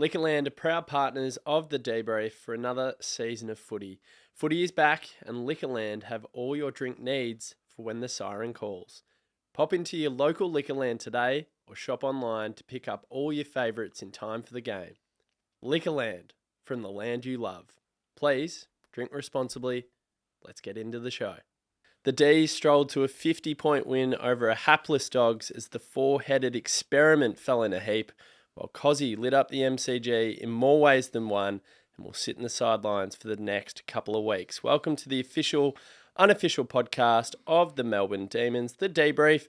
Liquorland are proud partners of the DeeBrief for another season of footy. Footy is back and Liquorland have all your drink needs for when the siren calls. Pop into your local Liquorland today or shop online to pick up all your favourites in time for the game. Liquorland, from the land you love. Please, drink responsibly. Let's get into the show. The D's strolled to a 50-point win over a hapless Dogs as the four-headed experiment fell in a heap, while Cozzy lit up the MCG in more ways than one and will sit in the sidelines for the next couple of weeks. Welcome to the official, unofficial podcast of the Melbourne Demons, the DeeBrief.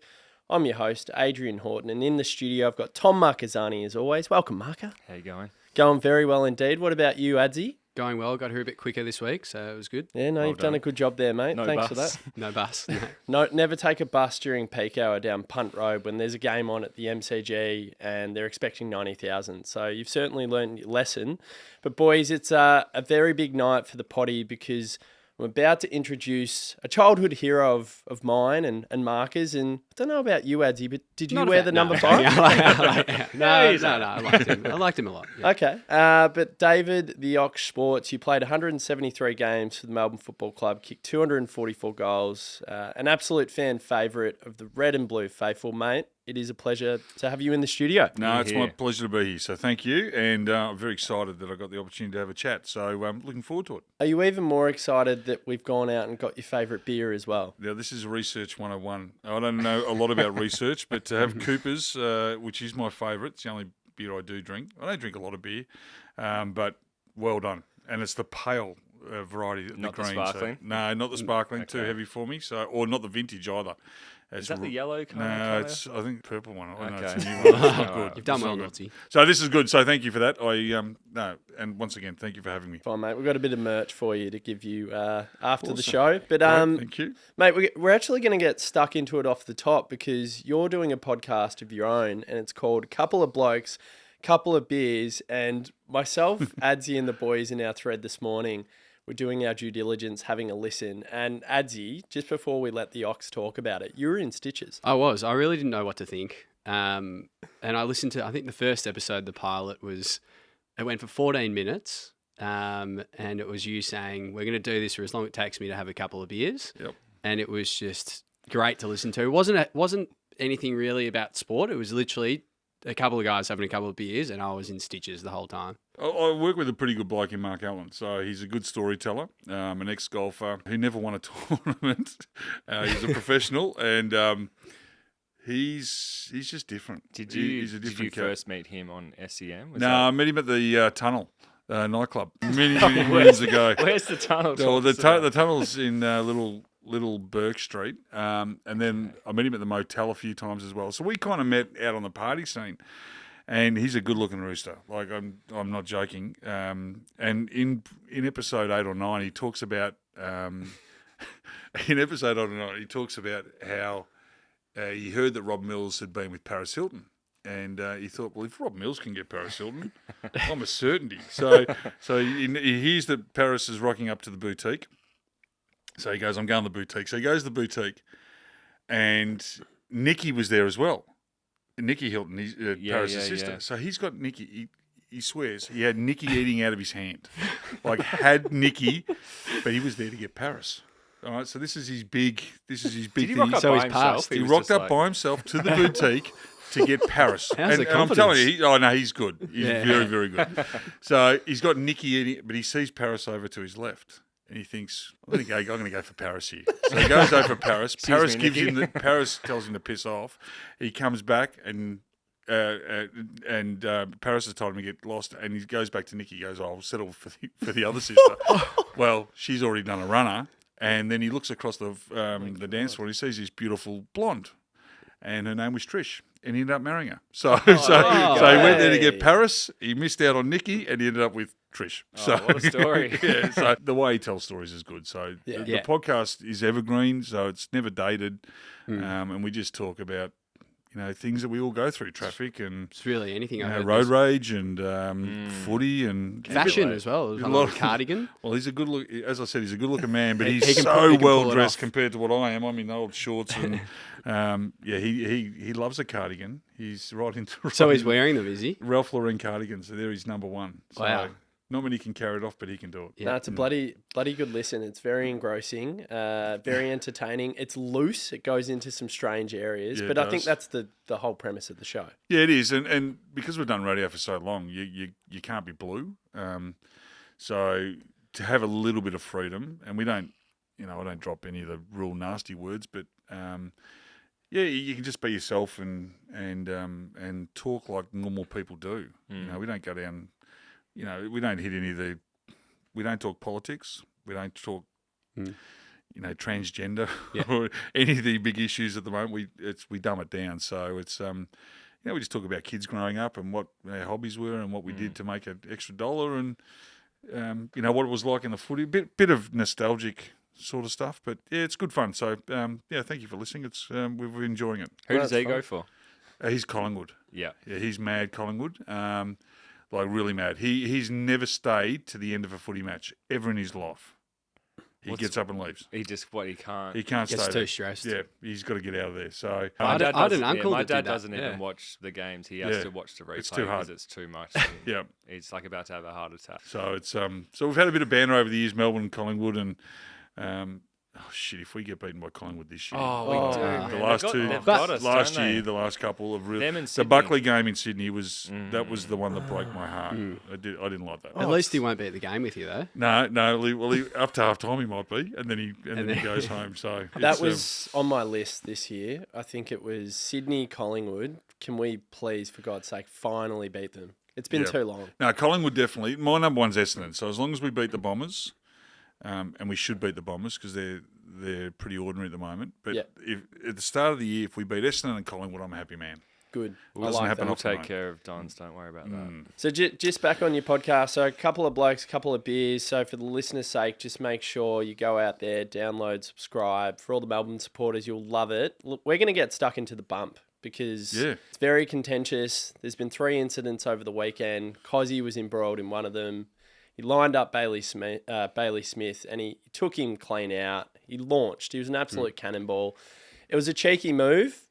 I'm your host, Adrian Horton, and in the studio I've got Tom Marcazzani as always. Welcome, Marca. How you going? Going very well indeed. What about you, Adzy? Going well. Got here a bit quicker this week, so it was good. Yeah, no, you've done a good job there, mate. No Thanks bus. for that. No bus. No. No, never take a bus during peak hour down Punt Road when there's a game on at the MCG and they're expecting 90,000. So you've certainly learned your lesson. But boys, it's a very big night for the potty because I'm about to introduce a childhood hero of mine and Marca's. And I don't know about you, Adzy, but did you wear the number 5? Yeah, no, I liked him. I liked him a lot. Yeah. Okay. But David, the Ox Sports, you played 173 games for the Melbourne Football Club, kicked 244 goals, an absolute fan favourite of the red and blue faithful, mate. It is a pleasure to have you in the studio. No, it's my pleasure to be here. So thank you. And I'm very excited that I got the opportunity to have a chat. So I'm looking forward to it. Are you even more excited that we've gone out and got your favourite beer as well? Now, this is Research 101. I don't know a lot about research, but to have Cooper's, which is my favourite, it's the only beer I do drink. I don't drink a lot of beer, but well done. And it's the pale variety, Not the the green. sparkling? So, no, not the sparkling. Okay. Too heavy for me. So, or not the vintage either. Is that the yellow kind of No, colour? it's I think purple one. I know Okay. it's a new one. It's not good. You've done It's well, not good. Naughtsie. So this is good. So thank you for that. No, and once again, thank you for having me. Fine, mate. We've got a bit of merch for you to give you after the Awesome. show. But Great, thank you. mate, we're actually going to get stuck into it off the top because you're doing a podcast of your own and it's called Couple of Blokes, Couple of Beers. And myself, Adzy and the boys in our thread this morning, we're doing our due diligence, having a listen. And Adzy, just before we let the Ox talk about it, you were in stitches. I was. I really didn't know what to think. And I listened to, I think the first episode, the pilot it went for 14 minutes. And it was you saying, we're going to do this for as long as it takes me to have a couple of beers. Yep. And it was just great to listen to. It wasn't anything really about sport. It was literally a couple of guys having a couple of beers and I was in stitches the whole time. I work with a pretty good bloke in Mark Allen, so he's a good storyteller, an ex-golfer who never won a tournament. He's a professional, and he's just different. Did He's a you different cat. first meet him on SEM? No, I met him at the Tunnel nightclub many years ago. Where's the tunnel? Oh, the tunnel's in Little Burke Street, and then I met him at the motel a few times as well. So we kind of met out on the party scene. And he's a good-looking rooster. Like I'm not joking. And in episode 8 or 9, he talks about how he heard that Rob Mills had been with Paris Hilton, and he thought, well, if Rob Mills can get Paris Hilton, I'm a certainty. So he hears that Paris is rocking up to the boutique. So he goes, I'm going to the boutique. So he goes to the boutique, and Nikki was there as well. Nikki Hilton, Paris' sister. Yeah. So he's got Nikki. He swears he had Nikki eating out of his hand, like had Nikki, but he was there to get Paris. All right. So this is his big. Did he thing. rock up So by he's himself? passed. He was rocked just up like- by himself to the boutique to get Paris. How's the and I'm telling confidence? you, he's good. He's Yeah. very, very good. So he's got Nikki eating, but he sees Paris over to his left. And he thinks, I'm going to go for Paris here. So he goes over for Paris. Paris Paris tells him to piss off. He comes back and Paris has told him to get lost, and he goes back to Nikki. He goes, I'll settle for the other sister. Well, she's already done a runner, and then he looks across the dance floor and he sees this beautiful blonde, and her name was Trish, and he ended up marrying her. So he went there to get Paris. He missed out on Nikki, and he ended up with Trish. So what a story. Yeah, so the way he tells stories is good. So the podcast is evergreen, so it's never dated, and we just talk about things that we all go through, traffic and It's really anything. I heard road there's rage and footy and fashion as well. A A lot lot of- cardigan. Well, he's a good look. As I said, he's a good looking man, but He he's can so pull well it dressed off. compared to what I am. I'm in old shorts and he loves a cardigan. He's right into So he's wearing them, is he? Ralph Lauren cardigans. So there he's number one. So Wow. Not many can carry it off, but he can do it. Yeah. No, it's a bloody good listen. It's very engrossing, very entertaining. It's loose. It goes into some strange areas, Yeah, but it I think does. that's the whole premise of the show. Yeah, it is, and because we've done radio for so long, you can't be blue. So to have a little bit of freedom, and we don't, I don't drop any of the real nasty words, but you can just be yourself and talk like normal people do. We don't go down. We don't hit any of the. We don't talk politics. We don't talk. Transgender or any of the big issues at the moment. We dumb it down. So it's we just talk about kids growing up and what our hobbies were and what we did to make an extra dollar and what it was like in the footy. Bit of nostalgic sort of stuff, but yeah, it's good fun. So thank you for listening. It's we're enjoying it. Who does he go for? He's Collingwood. Yeah. Yeah, he's mad Collingwood. Like really mad. He's never stayed to the end of a footy match ever in his life. He gets up and leaves. He just he can't. He can't Gets stay too there. stressed. Yeah, he's got to get out of there. So I had an uncle My that did dad that, doesn't yeah. even watch the games. He has Yeah. to watch the replay It's too hard. because it's too much. yeah, He's like about to have a heart attack. so it's so we've had a bit of banter over the years, Melbourne and Collingwood, and if we get beaten by Collingwood this year, Oh, we do. The man. last They've two, they've got us, last don't they? year, the last couple of Them and the Sydney. Buckley game in Sydney was that was the one that broke my heart. I didn't like that. At least he won't be at the game with you, though. No. Well, up to half time he might be, and then he goes home. So That it's, was on my list this year. I think it was Sydney, Collingwood. Can we please, for God's sake, finally beat them? It's been Yeah. too long. no Collingwood definitely. My number one's Essendon. So as long as we beat the Bombers, and we should beat the Bombers because they're pretty ordinary at the moment. But Yeah. if at the start of the year, if we beat Essendon and Collingwood, I'm a happy man. Good. I doesn't like happen that. We'll off the take night. care of Dons. Don't worry about that. So just back on your podcast, so a couple of blokes, a couple of beers. So for the listeners' sake, just make sure you go out there, download, subscribe. For all the Melbourne supporters, you'll love it. Look, we're going to get stuck into the bump because it's very contentious. There's been 3 incidents over the weekend. Cozzy was embroiled in one of them. He lined up Bailey Smith and he took him clean out. He launched. He was an absolute cannonball. It was a cheeky move.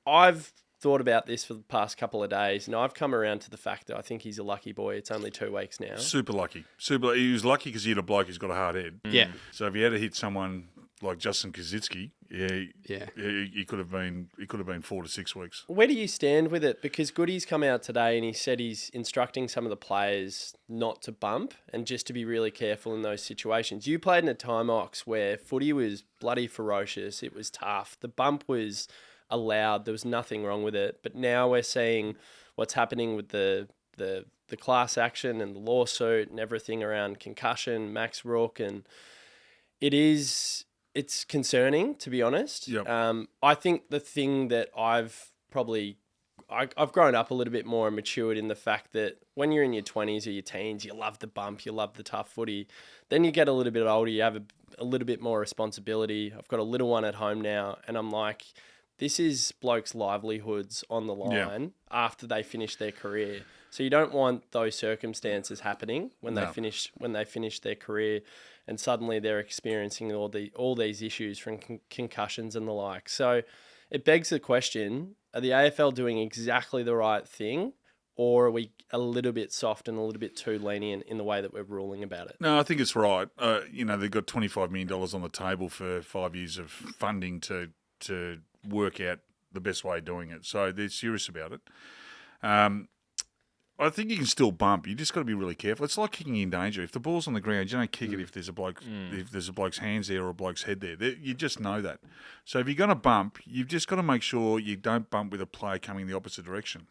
I've thought about this for the past couple of days, and I've come around to the fact that I think he's a lucky boy. It's only 2 weeks now. Super lucky. He was lucky because he hit a bloke who's got a hard head. Yeah. So if he had to hit someone like Justin Kazitsky, Yeah. he could have been 4 to 6 weeks. Where do you stand with it? Because Goody's come out today and he said he's instructing some of the players not to bump and just to be really careful in those situations. You played in a time, Ox, where footy was bloody ferocious. It was tough. The bump was allowed. There was nothing wrong with it. But now we're seeing what's happening with the class action and the lawsuit and everything around concussion, Max Rook, and it's concerning, to be honest. Yep. I think the thing that I've grown up a little bit more and matured in the fact that when you're in your 20s or your teens, you love the bump, you love the tough footy. Then you get a little bit older, you have a little bit more responsibility. I've got a little one at home now, and I'm like, this is blokes' livelihoods on the line after they finish their career. So you don't want those circumstances happening when they finish their career, and suddenly they're experiencing all these issues from concussions and the like. So it begs the question: are the AFL doing exactly the right thing, or are we a little bit soft and a little bit too lenient in the way that we're ruling about it? No, I think it's right. They've got $25 million on the table for 5 years of funding to work out the best way of doing it. So they're serious about it. I think you can still bump. You just got to be really careful. It's like kicking in danger. If the ball's on the ground, you don't kick it if there's a bloke's hands there or a bloke's head there. You just know that. So if you're going to bump, you've just got to make sure you don't bump with a player coming the opposite direction.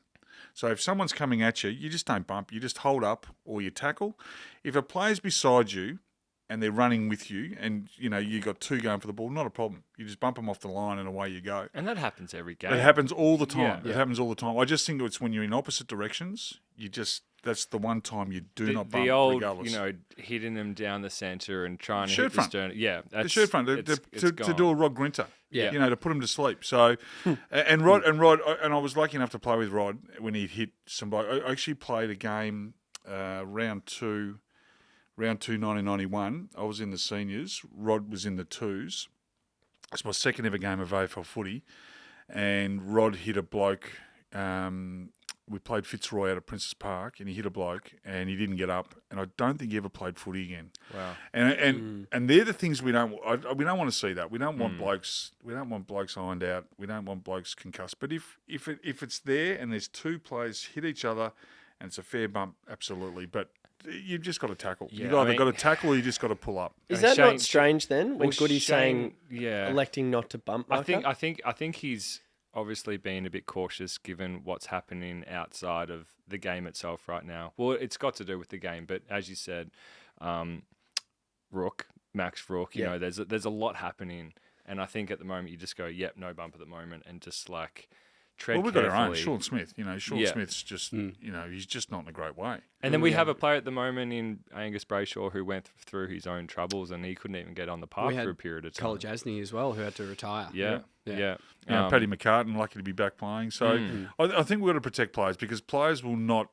So if someone's coming at you, you just don't bump. You just hold up or you tackle. If a player's beside you and they're running with you and, you got 2 going for the ball, not a problem. You just bump them off the line and away you go. And that happens every game. It happens all the time. Yeah. It happens all the time. I just think it's when you're in opposite directions, you just That's the one time you do not bump, the old, regardless. hitting them down the centre and trying to Shirt hit front. the stern. Yeah, The shirt front to do a Rod Grinter. Yeah. To put him to sleep. So, and Rod, and I was lucky enough to play with Rod when he'd hit somebody. I actually played a game, round two, 1991. I was in the seniors. Rod was in the twos. It's my second ever game of AFL footy, and Rod hit a bloke. We played Fitzroy out at Princess Park, and he hit a bloke, and he didn't get up. And I don't think he ever played footy again. Wow. And they're the things we don't want to see that. We don't want blokes. We don't want blokes ironed out. We don't want blokes concussed. But if it's there and there's two players hit each other, and it's a fair bump, absolutely. But you've just got to tackle. Yeah, You've either got to tackle or you just got to pull up. Is I mean, that Shane- not strange then? When well, Goody's saying yeah. electing not to bump Marker? I think he's obviously been a bit cautious given what's happening outside of the game itself right now. Well, it's got to do with the game, but as you said, Max Rook, there's a lot happening, and I think at the moment you just go, yep, no bump at the moment, and just like tread We've carefully. got our own, Sean Smith. Yeah. Smith's just, he's just not in a great way. And then we have a player at the moment in Angus Brayshaw who went through his own troubles, and he couldn't even get on the park We had for a period of time. College Asney as well, who had to retire. Yeah. Paddy McCartan, lucky to be back playing. So I think we've got to protect players because players will not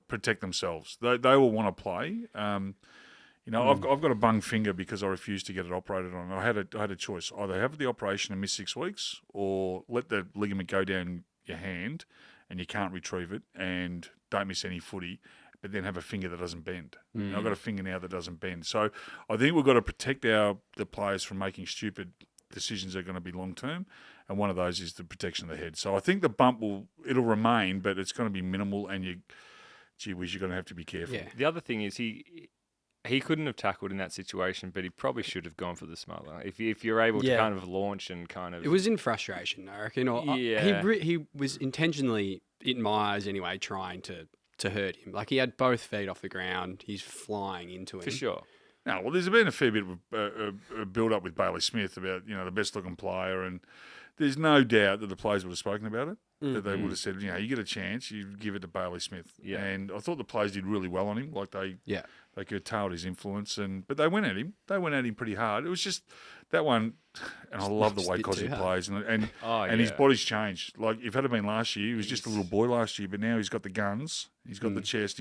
protect themselves. They will want to play. I've got a bung finger because I refused to get it operated on. I had a choice: either have the operation and miss 6 weeks, or let the ligament go down your hand and you can't retrieve it, and don't miss any footy, but then have a finger that doesn't bend. I've got a finger now that doesn't bend. So I think we've got to protect the players from making stupid decisions that are going to be long term, and one of those is the protection of the head. So I think the bump it'll remain, but it's going to be minimal, and you're going to have to be careful. Yeah. The other thing is he couldn't have tackled in that situation, but he probably should have gone for the smother. If you're able to kind of launch and kind of... It was in frustration, I reckon. Or he was intentionally, in my eyes anyway, trying to hurt him. Like, he had both feet off the ground. He's flying into him. For sure. No, well, there's been a fair bit of a build-up with Bailey Smith about, the best-looking player, and there's no doubt that the players would have spoken about it, that they would have said, you get a chance, you give it to Bailey Smith. Yeah. And I thought the players did really well on him, like they curtailed his influence, but they went at him. They went at him pretty hard. It was just that one, and I love the way Cosy plays, and his body's changed. Like, if it had been last year, he was just a little boy last year, but now he's got the guns, he's got the chest,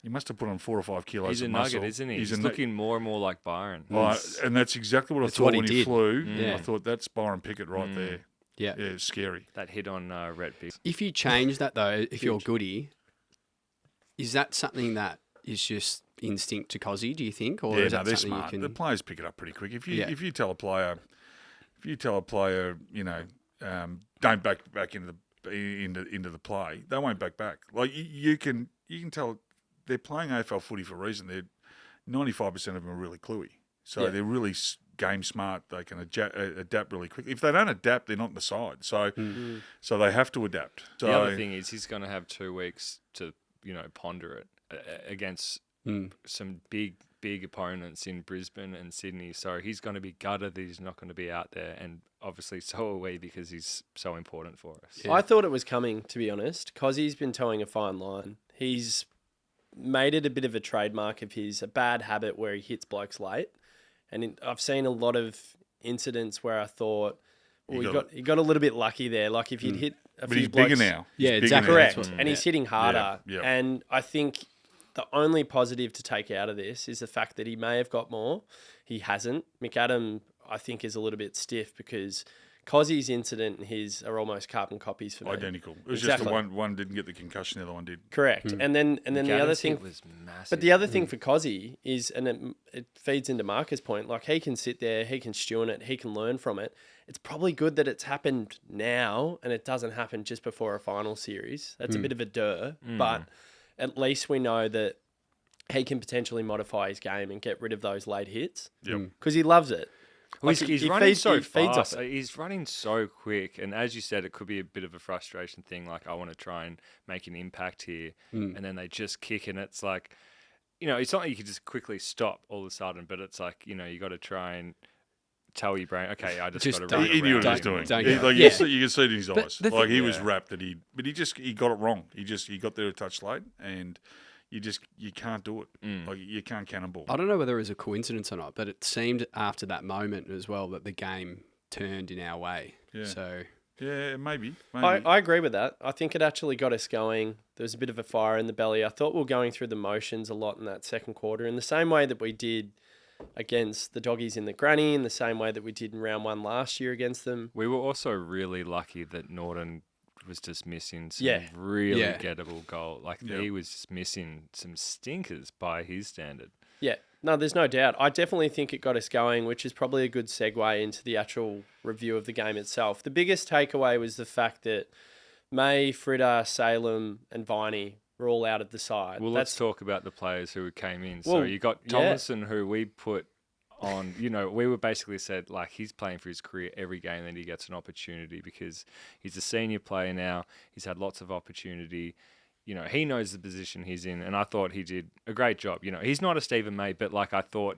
he must have put on 4 or 5 kilos He's of a muscle. nugget, isn't he? He's looking more and more like Byron. And that's exactly what I That's thought what he when he did. flew. Yeah. I thought, that's Byron Pickett right there. Yeah. Yeah, it's scary. That hit on Rhett Big. If you change that, though, if you're Goody, is that something that is just instinct to Cosy, do you think? Or is that they're something smart. you The can... players pick it up pretty quick. If you tell a player, don't back into the play, they won't back. Like, you can tell they're playing AFL footy for a reason. They're 95% of them are really cluey, so they're really game smart. They can adapt really quickly. If they don't adapt, they're not in the side. So they have to adapt. So The other thing is he's going to have 2 weeks to ponder it against some big opponents in Brisbane and Sydney. So he's going to be gutted that he's not going to be out there, and obviously so are we because he's so important for us. I thought it was coming, to be honest. Cossy's been towing a fine line. He's made it a bit of a trademark of his, a bad habit where he hits blokes late. And I've seen a lot of incidents where I thought, well, he got a little bit lucky there. Like, if he'd hit a but few he's blokes, bigger now. Yeah, He's bigger exactly. now. correct, and he's hitting harder. Yeah. And I think the only positive to take out of this is the fact that he may have got more. He hasn't. McAdam, I think, is a little bit stiff because Cossy's incident and his are almost carbon copies for me. Identical. It was Exactly. just the one didn't get the concussion, the other one did. Correct. And then the other thing was massive. But the other thing for Cosy is, and it feeds into Marcus' point, like, he can sit there, he can stew in it, he can learn from it. It's probably good that it's happened now and it doesn't happen just before a final series. That's a bit of a but at least we know that he can potentially modify his game and get rid of those late hits because he loves it. Well, Like, he's he running feeds- so he feeds off fast. it. He's running so quick, and as you said, it could be a bit of a frustration thing. Like, I want to try and make an impact here, and then they just kick, and it's like, it's not like you can just quickly stop all of a sudden, but it's like, you got to try and tell your brain, okay, I just Just got don't- to He knew what he was Don't- doing. don't He- go. like Yeah. you can see it in his But eyes. the Like thing- he was Yeah. wrapped that but he got it wrong. He got there a touch late, and you can't do it. Like you can't cannonball. I don't know whether it was a coincidence or not, but it seemed after that moment as well that the game turned in our way. Yeah. So Yeah, maybe. I agree with that. I think it actually got us going. There was a bit of a fire in the belly. I thought we were going through the motions a lot in that second quarter, in the same way that we did against the Doggies in the Granny, in the same way that we did in round 1 last year against them. We were also really lucky that Norton was just missing some Yeah. really Yeah. gettable goal. Like Yeah. he was just missing some stinkers by his standard. Yeah, no, there's no doubt. I definitely think it got us going, which is probably a good segue into the actual review of the game itself. The biggest takeaway was the fact that May, Fritter, Salem, and Viney were all out of the side. Well, let's talk about the players who came in. So Well, you got yeah. Tomlinson, who we put on, we were basically said, like, he's playing for his career every game that he gets an opportunity because he's a senior player now. He's had lots of opportunity. He knows the position he's in, and I thought he did a great job. He's not a Stephen May, but, like, I thought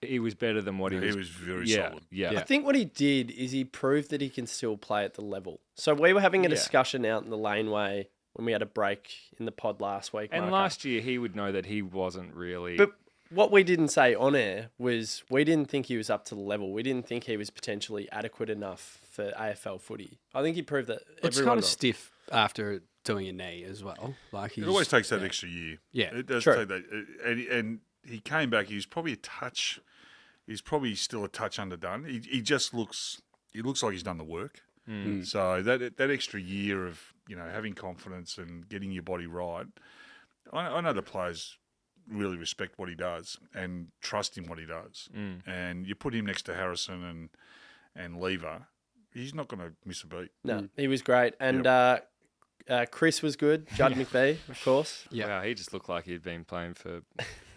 he was better than what he was. He was very yeah, solid. Yeah. I think what he did is he proved that he can still play at the level. So we were having a Yeah. discussion out in the laneway when we had a break in the pod last week. And Marco. last year, he would know that he wasn't really. But what we didn't say on air was we didn't think he was up to the level. We didn't think he was potentially adequate enough for AFL footy. I think he proved that it's everyone kind of wrong. stiff after doing a knee as well. Like It he's, always takes that extra year. Yeah, It does true. take that. And he came back. He was probably a touch. He's probably still a touch underdone. He just looks. He looks like he's done the work. So that extra year of having confidence and getting your body right. I know the players really respect what he does and trust in what he does. And you put him next to Harrison and Lever, he's not going to miss a beat. No, he was great. And Chris was good. Judd McVeigh, of course. Yeah. Wow, he just looked like he'd been playing for.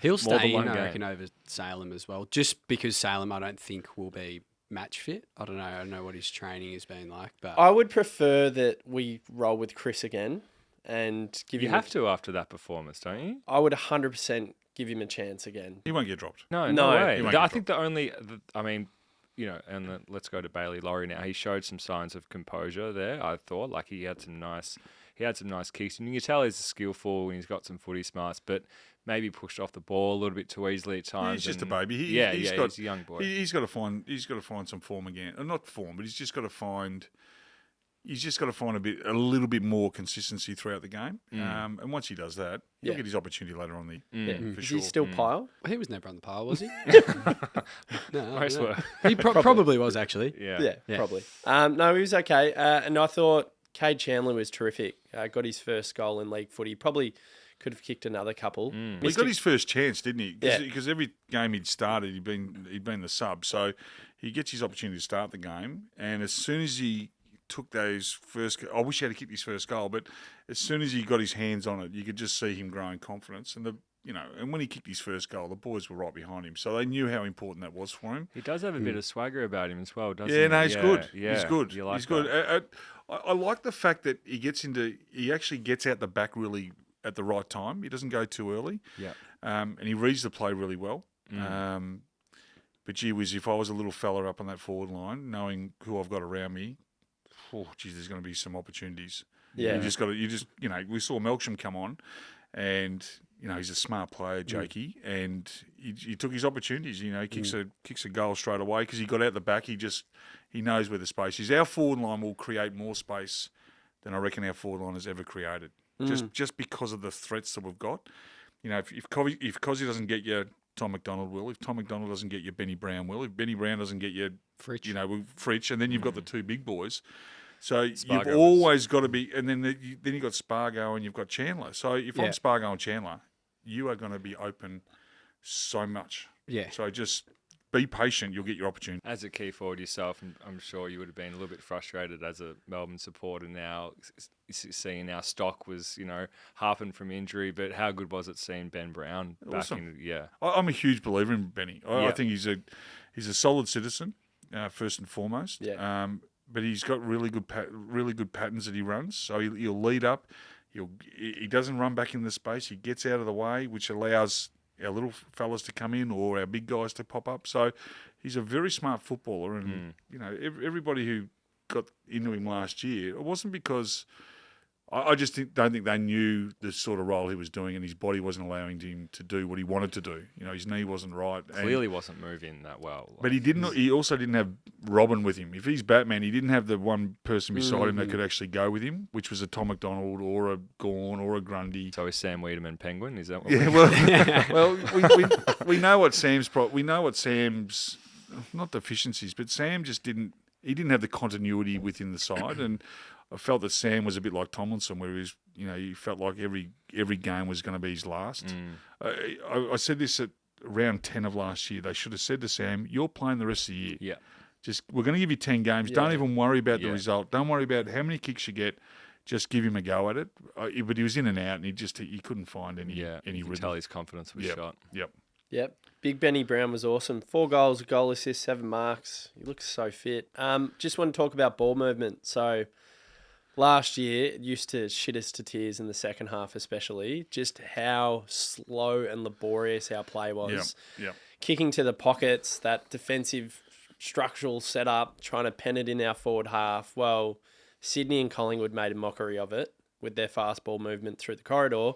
He'll more than stay in, one I game. reckon, over Salem as well. Just because Salem, I don't think will be match fit. I don't know what his training has been like, but I would prefer that we roll with Chris again and give You him. have to after that performance, don't you? I would 100% give him a chance again. He won't get dropped. No, No, way. he won't I get think let's go to Bailey Laurie now. He showed some signs of composure there. I thought, like he had some nice kicks, and you can tell he's skillful and he's got some footy smarts, but maybe pushed off the ball a little bit too easily at times. He's just a and- baby. He's he's a young boy. He's got to find some form again. Not form, but he's just got to find a little bit more consistency throughout the game. And once he does that, he'll Yeah. get his opportunity later on the Yeah. for Is sure. he still Pyle? he was never on the pile, was he? No, Most no. were. He probably was actually. Yeah. Yeah, probably. No, he was okay. And I thought Cade Chandler was terrific. Got his first goal in league footy. Probably could have kicked another couple. Well, he Missed got a- his first chance, didn't he? Yeah. Because every game he'd started, he'd been the sub. So he gets his opportunity to start the game, and as soon as he took those first, I wish he had kicked his first goal, but as soon as he got his hands on it, you could just see him growing confidence. And and when he kicked his first goal, the boys were right behind him, so they knew how important that was for him. He does have a bit of swagger about him as well, doesn't Yeah, he? no, he's good. Yeah, He's good. You like He's good. that. I like the fact that he actually gets out the back really at the right time. He doesn't go too early. Yeah. And he reads the play really well. But gee whiz, if I was a little fella up on that forward line, knowing who I've got around me, there's going to be some opportunities. Yeah. You just we saw Melksham come on, and he's a smart player, Jakey, and he took his opportunities. He kicks a goal straight away because he got out the back. He knows where the space is. Our forward line will create more space than I reckon our forward line has ever created. Just because of the threats that we've got. If Cozzy doesn't get you, Tom McDonald will. If Tom McDonald doesn't get you, Benny Brown will. If Benny Brown doesn't get you, Fritch. Fritch, and then you've got the two big boys. So Spargo you've always got to be, and then you've got Spargo and you've got Chandler. So if I'm Spargo and Chandler, you are going to be open so much. Yeah. So just be patient. You'll get your opportunity. As a key forward yourself, I'm sure you would have been a little bit frustrated as a Melbourne supporter now, seeing our stock was, harping from injury. But how good was it seeing Ben Brown back Awesome. in? Yeah. I'm a huge believer in Benny. I Yeah. think he's a solid citizen, first and foremost. Yeah. But he's got really good patterns that he runs. So he'll lead up. He doesn't run back in the space. He gets out of the way, which allows our little fellas to come in or our big guys to pop up. So he's a very smart footballer, and everybody who got into him last year, it wasn't because I just don't think they knew the sort of role he was doing, and his body wasn't allowing him to do what he wanted to do. His knee wasn't right. Clearly wasn't moving that well. But he also didn't have Robin with him. If he's Batman, he didn't have the one person beside him that could actually go with him, which was a Tom McDonald or a Gawn or a Grundy. So is Sam Wiedemann Penguin? Is that what we know what Sam's not deficiencies, but Sam just didn't have the continuity within the side, and I felt that Sam was a bit like Tomlinson, where he felt like every game was going to be his last. I said this at round 10 of last year. They should have said to Sam, "You're playing the rest of the year. Yeah, we're going to give you 10 games. Don't even worry about the result. Don't worry about how many kicks you get. Just give him a go at it." But he was in and out, and he couldn't find any you rhythm. tell his confidence was shot. Yep. Big Benny Brown was awesome. 4 goals, a goal assist, 7 marks. He looks so fit. Just want to talk about ball movement. So last year, it used to shit us to tears in the second half especially, just how slow and laborious our play was. Yep. Kicking to the pockets, that defensive structural setup, trying to pen it in our forward half. Well, Sydney and Collingwood made a mockery of it with their fast ball movement through the corridor.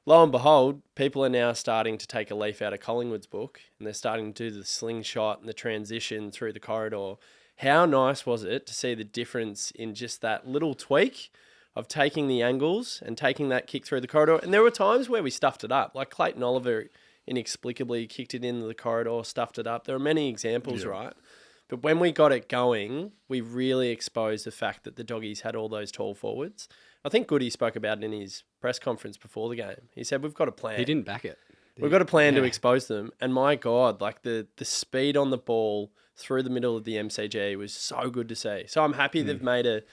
Lo and behold, people are now starting to take a leaf out of Collingwood's book, and they're starting to do the slingshot and the transition through the corridor. How nice was it to see the difference in just that little tweak of taking the angles and taking that kick through the corridor? And there were times where we stuffed it up, like Clayton Oliver inexplicably kicked it into the corridor, stuffed it up. There are many examples, right? But when we got it going, we really exposed the fact that the Doggies had all those tall forwards. I think Goody spoke about it in his press conference before the game. He said, we've got a plan. He didn't back it. We've got a plan to expose them. And my God, like the speed on the ball through the middle of the MCG was so good to see. So I'm happy they've made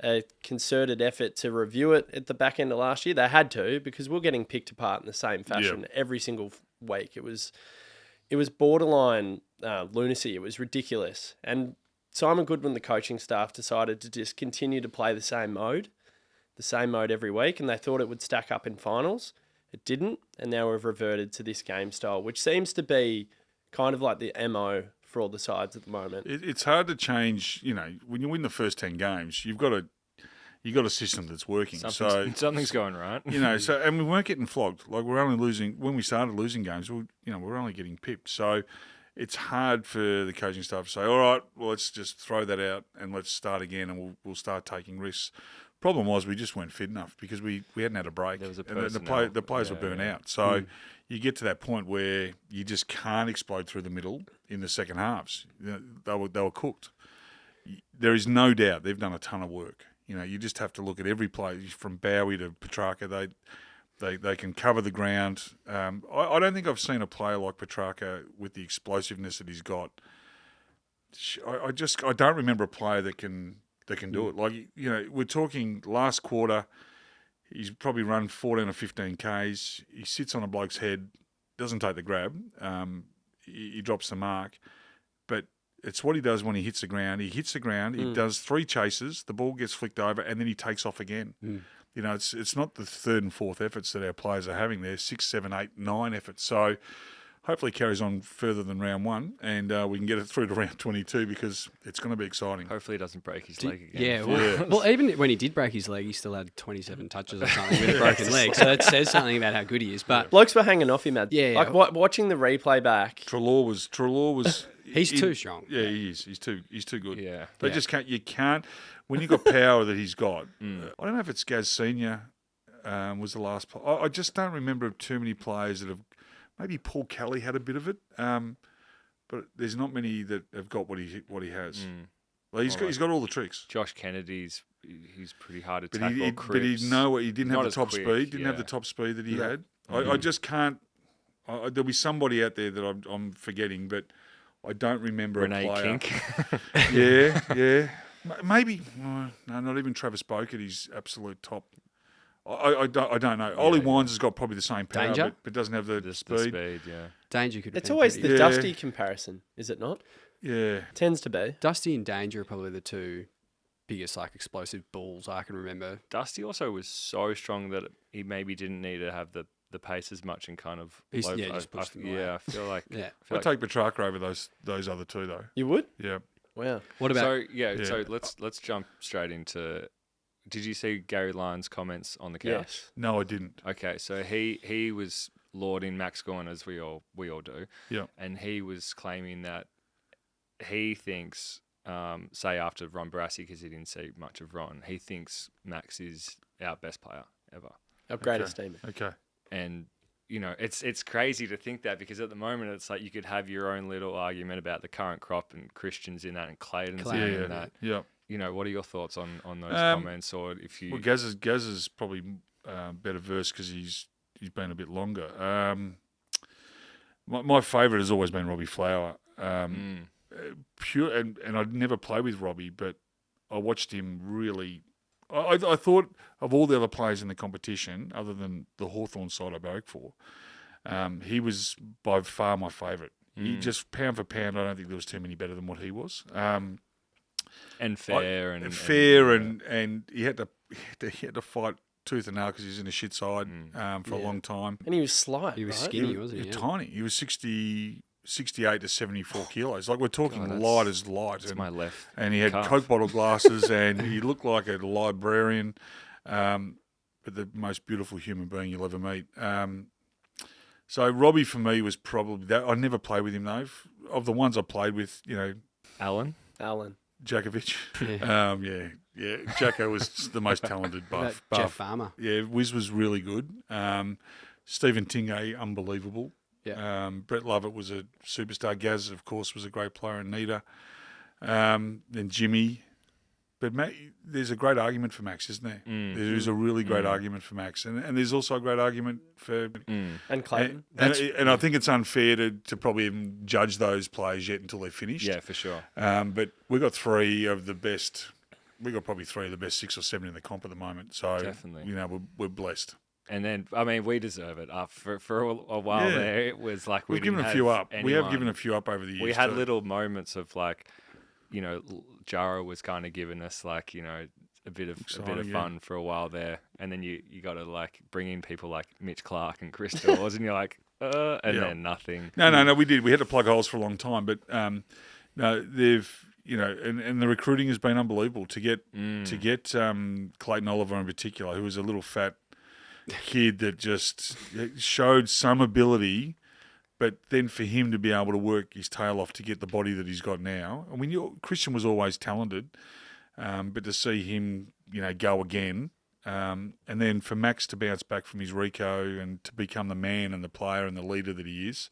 a concerted effort to review it at the back end of last year. They had to, because we're getting picked apart in the same fashion every single week. It was borderline lunacy. It was ridiculous. And Simon Goodwin, the coaching staff, decided to just continue to play the same mode every week, and they thought it would stack up in finals. It didn't, and now we've reverted to this game style, which seems to be kind of like the MO for all the sides at the moment. It's hard to change. When you win the first 10 games, you've got a system that's working. Something's going right. And we weren't getting flogged. Like, we're only losing when we started losing games. We're only getting pipped. So it's hard for the coaching staff to say, "All right, well, let's just throw that out and let's start again, and we'll start taking risks." Problem was we just weren't fit enough because we hadn't had a break. There was a and the players were burnt out. So you get to that point where you just can't explode through the middle in the second halves. They were cooked. There is no doubt they've done a ton of work. You just have to look at every play from Bowie to Petrarca. They can cover the ground. I don't think I've seen a player like Petrarca with the explosiveness that he's got. I don't remember a player that can do it. Like, we're talking last quarter, he's probably run 14 or 15 Ks. He sits on a bloke's head, doesn't take the grab. He drops the mark. But it's what he does when he hits the ground. He hits the ground, he does 3 chases, the ball gets flicked over, and then he takes off again. It's not the third and fourth efforts that our players are having there, 6, 7, 8, 9 efforts. So hopefully carries on further than round 1, and we can get it through to round 22 because it's going to be exciting. Hopefully he doesn't break his leg again. Yeah, well, even when he did break his leg, he still had 27 touches or something with a broken leg. So that says something about how good he is. But blokes were hanging off him, Ad. Yeah. Like watching the replay back. Treloar was he's too strong. Yeah, he is. He's too good. Yeah. They just can't. You can't. When you've got power that he's got. I don't know if it's Gaz Senior was the last. I just don't remember too many players that have. Maybe Paul Kelly had a bit of it, but there's not many that have got what he has. Well, he's got all the tricks. Josh Kennedy's he's pretty hard to but tackle. He didn't have the top quick, speed. Didn't have the top speed that he had. I just can't. There'll be somebody out there that I'm forgetting, but I don't remember Renee a player. Kink. yeah. Maybe no, not even Travis Boak at his absolute top. I don't know. Ollie Wines has got probably the same power, Danger? but doesn't have the speed. The speed, yeah. Danger could. It's be always pretty- the Dusty comparison, is it not? Yeah. Tends to be. Dusty and Danger are probably the two biggest explosive bulls I can remember. Dusty also was so strong that he maybe didn't need to have the the pace as much and kind of He's- yeah, just pushed them away. I feel like Yeah. I'd take Petrarca over those other two though. You would? Yeah. Wow. What about? So let's jump straight into. Did you see Gary Lyons' comments on the couch? Yes. No, I didn't. Okay, so he was lauding Max Gawn as we all do. Yeah. And he was claiming that he thinks, say after Ron Barassi, because he didn't see much of Ron, he thinks Max is our best player ever. Of greatest statement. Okay. And it's crazy to think that, because at the moment it's like you could have your own little argument about the current crop and Christian's in that and Clayton's in Clayton, and that. Yeah. What are your thoughts on those comments, or if you? Well, Gaz is probably better versed because he's been a bit longer. My favourite has always been Robbie Flower. Pure, and I'd never play with Robbie, but I watched him really. I thought of all the other players in the competition, other than the Hawthorn side I barracked for, he was by far my favourite. He just pound for pound, I don't think there was too many better than what he was. And fair and he had to fight tooth and nail because he was in a shit side for a long time. And he was slight. He was right? skinny, wasn't he? He was Yeah. tiny. He was 68 to 74 kilos. Like, we're talking God, light as light. It's my left. And he had calf. Coke bottle glasses, and he looked like a librarian, but the most beautiful human being you'll ever meet. So Robbie for me was probably that. I never played with him though. Of the ones I played with, Alan. Djakovic. Yeah. Yeah. Jacko was the most talented What buff. about Jeff Farmer. Yeah, Wiz was really good. Stephen Tingay, unbelievable. Yeah. Brett Lovett was a superstar. Gaz, of course, was a great player, and Nita. Then Jimmy. But there's a great argument for Max, isn't there? There is a really great argument for Max. And there's also a great argument for... And Clayton. And I think it's unfair to probably even judge those players yet until they're finished. Yeah, for sure. But we've got three of the best... We've got probably three of the best 6 or 7 in the comp at the moment. So, Definitely. We're blessed. And then, we deserve it. For a while there, it was like We've given a few up. We have given a few up over the years. We had little moments of Jaro was kind of giving us a bit of fun for a while there, and then you got to bring in people like Mitch Clark and Chris Dawes, and you're like, then nothing. No, we did. We had to plug holes for a long time, but no, they've and the recruiting has been unbelievable to get Clayton Oliver in particular, who was a little fat kid that just showed some ability. But then for him to be able to work his tail off to get the body that he's got now, I mean, Christian was always talented, but to see him, go again, and then for Max to bounce back from his Rico and to become the man and the player and the leader that he is,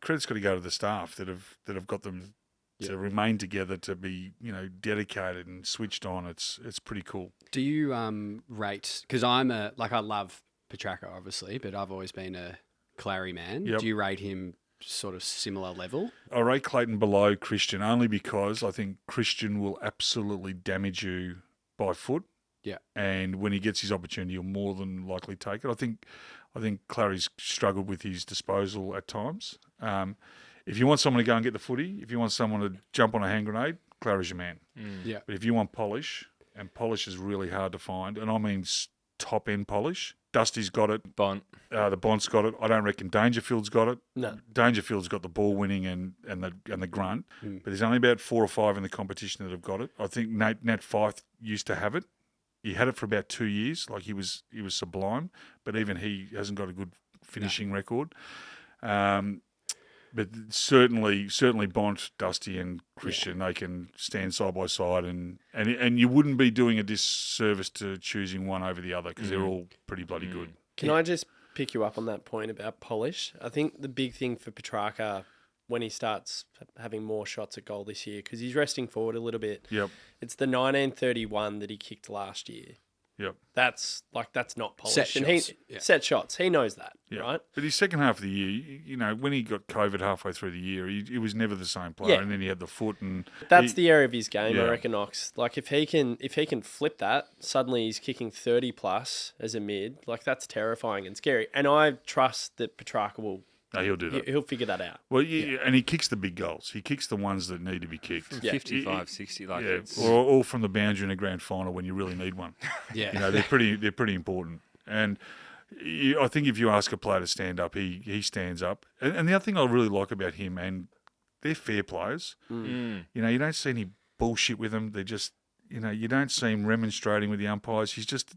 credit's got to go to the staff that have got them to remain together, to be dedicated and switched on. It's pretty cool. Do you rate? Because I love Petrarca obviously, but I've always been a Clary man. Yep. Do you rate him sort of similar level? I rate Clayton below Christian only because I think Christian will absolutely damage you by foot. Yeah. And when he gets his opportunity, he'll more than likely take it. I think Clary's struggled with his disposal at times. If you want someone to go and get the footy, if you want someone to jump on a hand grenade, Clary's your man. Yeah. But if you want polish, and polish is really hard to find, and I mean top end polish. Dusty's got it. The Bont's got it. I don't reckon Dangerfield's got it. No. Dangerfield's got the ball winning and the grunt. But there's only about 4 or 5 in the competition that have got it. I think Nat Fyfe used to have it. He had it for about 2 years. He was sublime. But even he hasn't got a good finishing record. But certainly Bont, Dusty and Christian, they can stand side by side, and you wouldn't be doing a disservice to choosing one over the other because they're all pretty bloody good. Can I just pick you up on that point about polish? I think the big thing for Petrarca when he starts having more shots at goal this year, because he's resting forward a little bit. Yep. It's the 1931 that he kicked last year. Yep. That's not polished. Set shots. Set shots. He knows that, Yeah. right? But his second half of the year, when he got COVID halfway through the year, he was never the same player. Yeah. And then he had the foot, and That's the area of his game, Yeah. I reckon, Ox. If he can flip that, suddenly he's kicking 30 plus as a mid. That's terrifying and scary. And I trust that Petrarca will. No, he'll do that. He'll figure that out. Well, and he kicks the big goals. He kicks the ones that need to be kicked. Yeah. 55, 60, it's... or from the boundary in a grand final when you really need one. Yeah. They're pretty important. And I think if you ask a player to stand up, he stands up. And the other thing I really like about him, and they're fair players. You know, you don't see any bullshit with them. They're just, you know, you don't see him remonstrating with the umpires. He's just,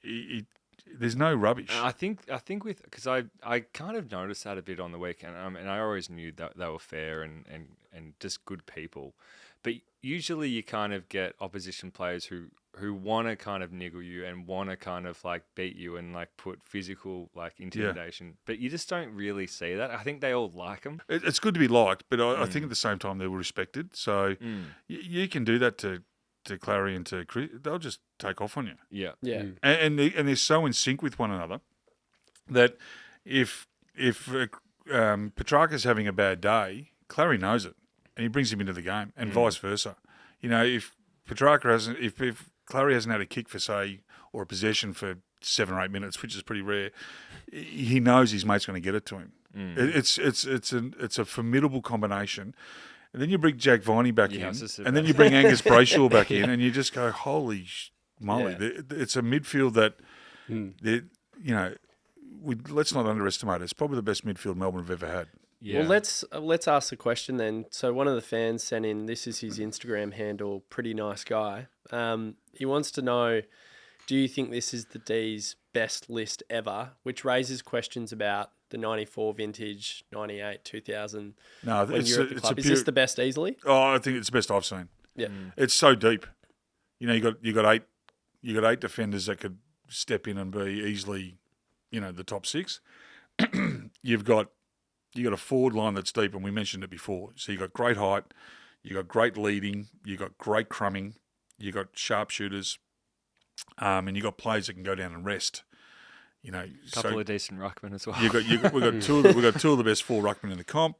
there's no rubbish. I think with because I kind of noticed that a bit on the weekend, and I always knew that they were fair and just good people, but usually you kind of get opposition players who want to kind of niggle you and want to kind of like beat you and like put physical like intimidation, but you just don't really see that. I think they all like them. It's good to be liked, but I think at the same time they were respected. So you can do that to Clary and to Chris. They'll just take off on you. Yeah. Yeah. And they're so in sync with one another that if Petrarca's having a bad day, Clary knows it and he brings him into the game, and vice versa. You know, if Petrarca hasn't, if Clary hasn't had a kick for, say, or a possession for 7 or 8 minutes, which is pretty rare, he knows his mate's going to get it to him. It's a formidable combination. And then you bring Jack Viney back in, and then you bring Angus Brayshaw back in, and you just go, holy moly! Yeah. It's a midfield that, you know, let's not underestimate it. It's probably the best midfield Melbourne have ever had. Yeah. Well, let's ask the question then. So one of the fans sent in, this is his Instagram handle, pretty nice guy. He wants to know, do you think this is the D's best list ever? Which raises questions about the 94 vintage, 98, 2000. No, when you're at the club. Is this the best easily? Oh, I think it's the best I've seen. Yeah. It's so deep. You know, you got eight defenders that could step in and be easily, you know, the top 6. You've got a forward line that's deep, and we mentioned it before. So you got great height, you got great leading, you got great crumbing, you got sharpshooters, and you got players that can go down and rest. You know, a couple of decent ruckmen as well. we've got two of the best 4 ruckmen in the comp.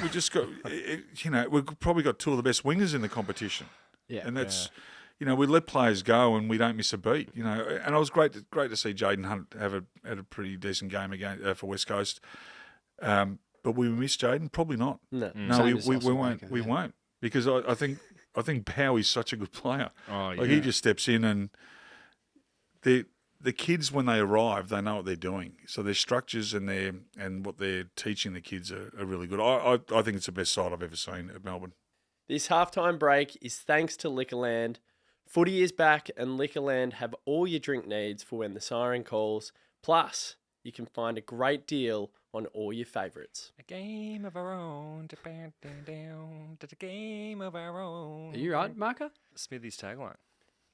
We just got, you know, we've probably got 2 of the best wingers in the competition. Yeah, and that's, you know, we let players go and we don't miss a beat. You know, and it was great to see Jaden Hunt had a pretty decent game again for West Coast. But we miss Jaden? Probably not. No, we won't. We won't, because I think Bowie's such a good player. Oh, yeah. Like, he just steps in, and the kids, when they arrive, they know what they're doing. So their structures and what they're teaching the kids are really good. I think it's the best side I've ever seen at Melbourne. This halftime break is thanks to Liquorland. Footy is back, and Liquorland have all your drink needs for when the siren calls. Plus, you can find a great deal on all your favourites. A game of our own, down, a game of our own. Are you right, Marca? Smithy's tagline.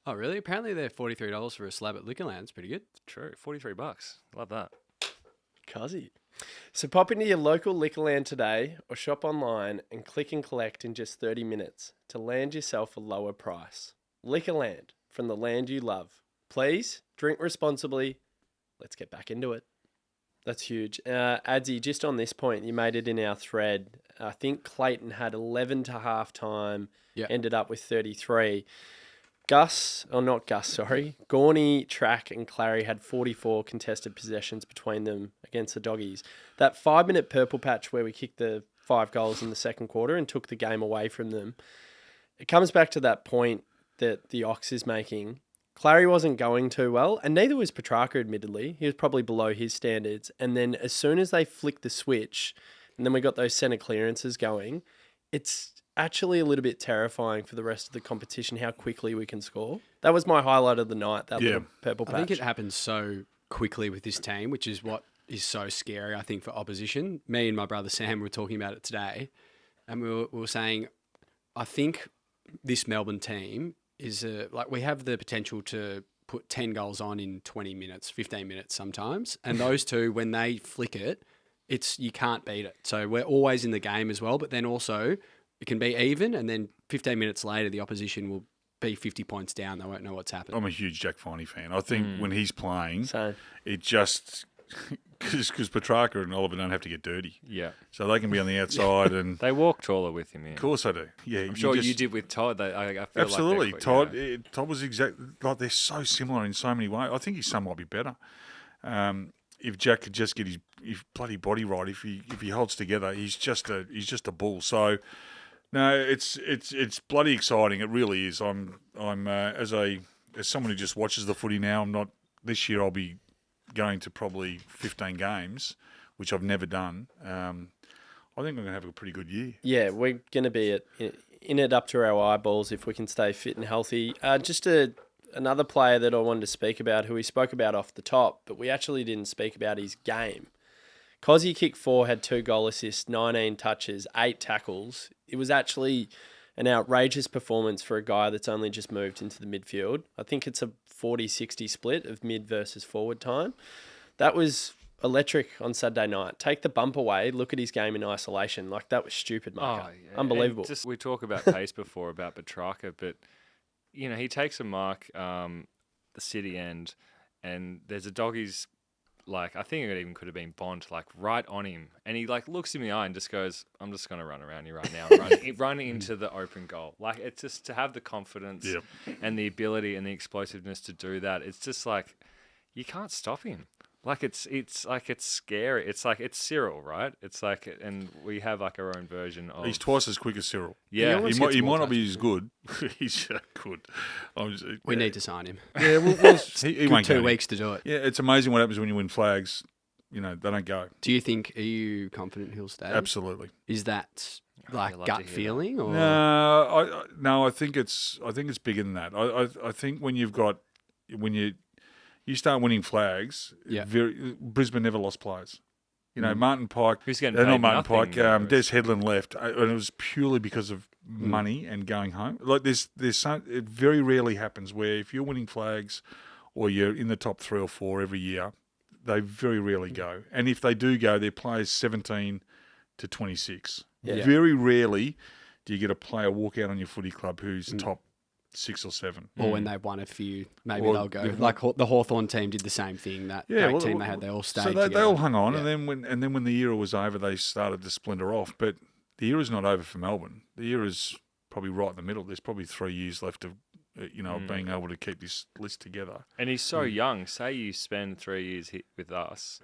Oh, really? Apparently they're $43 for a slab at Liquorland. It's pretty good. True, $43. Love that. Cuzzy. So pop into your local Liquorland today or shop online and click and collect in just 30 minutes to land yourself a lower price. Liquorland, from the land you love. Please drink responsibly. Let's get back into it. That's huge. Adzy, just on this point, you made it in our thread. I think Clayton had 11 to half time, ended up with 33. Gorney, Track and Clary had 44 contested possessions between them against the Doggies. That 5-minute purple patch where we kicked the 5 goals in the second quarter and took the game away from them, it comes back to that point that the Ox is making. Clary wasn't going too well, and neither was Petrarca, admittedly. He was probably below his standards. And then as soon as they flicked the switch, and then we got those centre clearances going, it's actually a little bit terrifying for the rest of the competition how quickly we can score. That was my highlight of the night, that little purple patch. I think it happens so quickly with this team, which is what is so scary, I think, for opposition. Me and my brother Sam were talking about it today, and we were saying, I think this Melbourne team is like, we have the potential to put 10 goals on in 20 minutes, 15 minutes sometimes, and those two, when they flick it, you can't beat it. So we're always in the game as well, but then also it can be even, and then 15 minutes later, the opposition will be 50 points down. They won't know what's happened. I'm a huge Jack Viney fan. I think when he's playing, Same. it just... Because Petrarca and Oliver don't have to get dirty. Yeah. So they can be on the outside and... They walk taller with him, yeah. Of course they do. Yeah, I'm sure you did with Todd. I feel absolutely. Like Todd was exactly... Like, they're so similar in so many ways. I think his son might be better. If Jack could just get his bloody body right, if he holds together, he's just a bull. So... No, it's bloody exciting. It really is. I'm as someone who just watches the footy now. I'm not this year I'll be going to probably 15 games, which I've never done. I think I'm going to have a pretty good year. Yeah, we're going to be in it up to our eyeballs if we can stay fit and healthy. Just another player that I wanted to speak about, who we spoke about off the top, but we actually didn't speak about his game. Cozzy kicked 4, had 2 goal assists, 19 touches, 8 tackles. It was actually an outrageous performance for a guy that's only just moved into the midfield. I think it's a 40-60 split of mid versus forward time. That was electric on Saturday night. Take the bump away, look at his game in isolation. Like, that was stupid, Marco. Unbelievable. We talk about pace before, about Petrarca, but, he takes a mark, the City end, and there's a doggies, I think it even could have been Bond, right on him. And he, looks in the eye and just goes, I'm just going to run around you right now. Run into the open goal. It's just to have the confidence and the ability and the explosiveness to do that. It's just you can't stop him. It's scary. It's Cyril, right? And we have our own version of. He's twice as quick as Cyril. Yeah, he might not be as good. He's good. We need to sign him. Yeah, he won't go. 2 weeks to do it. Yeah, it's amazing what happens when you win flags. They don't go. Do you think? Are you confident he'll stay? Absolutely. Is that gut feeling, or no? I think it's bigger than that. I think when you start winning flags. Yeah. Brisbane never lost players. Martin Pike. Who's getting paid not Martin nothing, Pike. Des Headland left, and it was purely because of money and going home. There's it very rarely happens where if you're winning flags, or you're in the top 3 or 4 every year, they very rarely go. And if they do go, they're players 17 to 26. Yeah. Very rarely do you get a player walk out on your footy club who's top 6 or 7. or when they've won a few, maybe they'll go. The Hawthorn team did the same thing. That great team they had, they all stayed So they all hung on, Yeah. and then when the era was over, they started to splinter off. But the era's not over for Melbourne. The era's probably right in the middle. There's probably 3 years left of being able to keep this list together. And he's so young. Say you spend 3 years with us,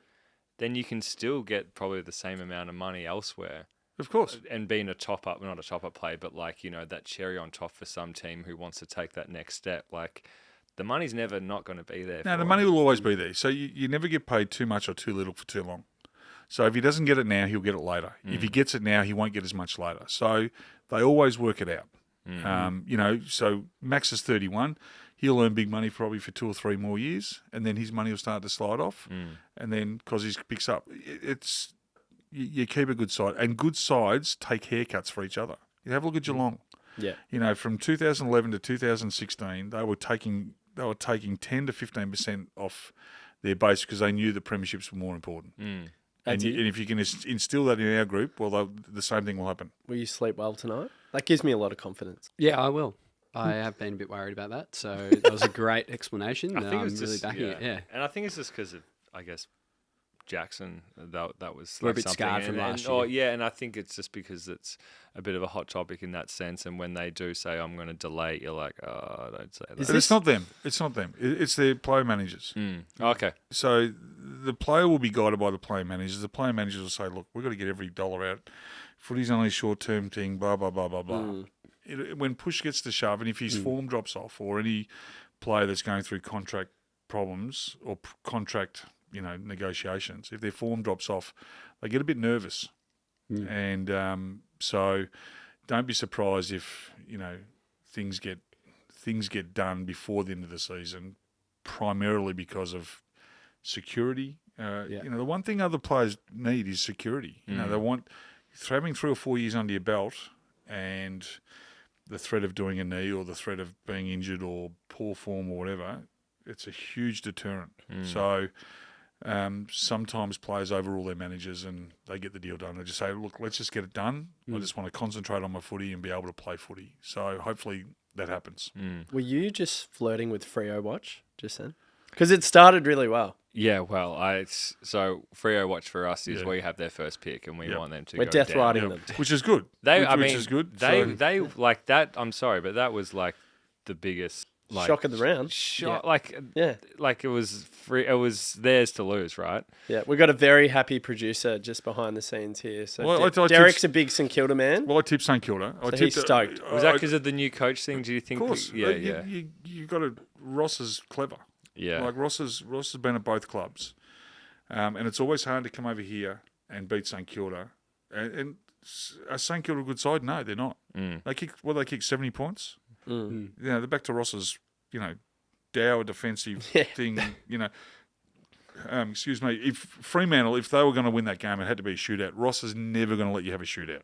then you can still get probably the same amount of money elsewhere. Of course. And being a top-up, not a top-up play, but that cherry on top for some team who wants to take that next step. The money's never not going to be there. No, the money will always be there. So you never get paid too much or too little for too long. So if he doesn't get it now, he'll get it later. If he gets it now, he won't get as much later. So they always work it out. So Max is 31. He'll earn big money probably for 2 or 3 more years, and then his money will start to slide off. And then because he picks up, you keep a good side. And good sides take haircuts for each other. You have a look at Geelong. Yeah. From 2011 to 2016, they were taking 10 to 15% off their base because they knew the premierships were more important. And if you can instill that in our group, well, the same thing will happen. Will you sleep well tonight? That gives me a lot of confidence. Yeah, I will. I have been a bit worried about that. So that was a great explanation. I think I'm it's really just, backing it. Yeah. And I think it's just because of, I guess, Jackson. That was We're a bit something. scarred from last year. And I think it's just because it's a bit of a hot topic in that sense. And when they do say, I'm going to delay, you're like, oh, don't say that. But it's not them. It's their player managers. Okay. So the player will be guided by the player managers. The player managers will say, look, we've got to get every dollar out. Footy's only a short-term thing, blah, blah, blah, blah, blah. When push gets to shove, and if his form drops off, or any player that's going through contract problems or contract negotiations, if their form drops off, they get a bit nervous. And so don't be surprised if, things get done before the end of the season, primarily because of security. The one thing other players need is security. They want having 3 or 4 years under your belt and the threat of doing a knee or the threat of being injured or poor form or whatever, it's a huge deterrent. So sometimes players overrule their managers and they get the deal done. They just say, look, let's just get it done. I just want to concentrate on my footy and be able to play footy. So hopefully that happens. Were you just flirting with Freo Watch just then? Because it started really well. Yeah, well, so Freo Watch for us is we have their first pick and we want them to We're go death down. riding them. Which is good. Which is good. They like that. I'm sorry, but that was the biggest shock of the round. It was free. It was theirs to lose, right? Yeah, we've got a very happy producer just behind the scenes here. So Well, Derek's a big St Kilda man. Well, I tipped St Kilda. He's stoked. Was that because of the new coach thing? Do you think? Of course. Yeah. You got to. Ross is clever. Yeah. Like Ross has been at both clubs, and it's always hard to come over here and beat St Kilda. And are St Kilda a good side? No, they're not. They kick 70 points. They're back to Ross's dour defensive thing. Excuse me. If Fremantle, if they were going to win that game, it had to be a shootout. Ross is never going to let you have a shootout.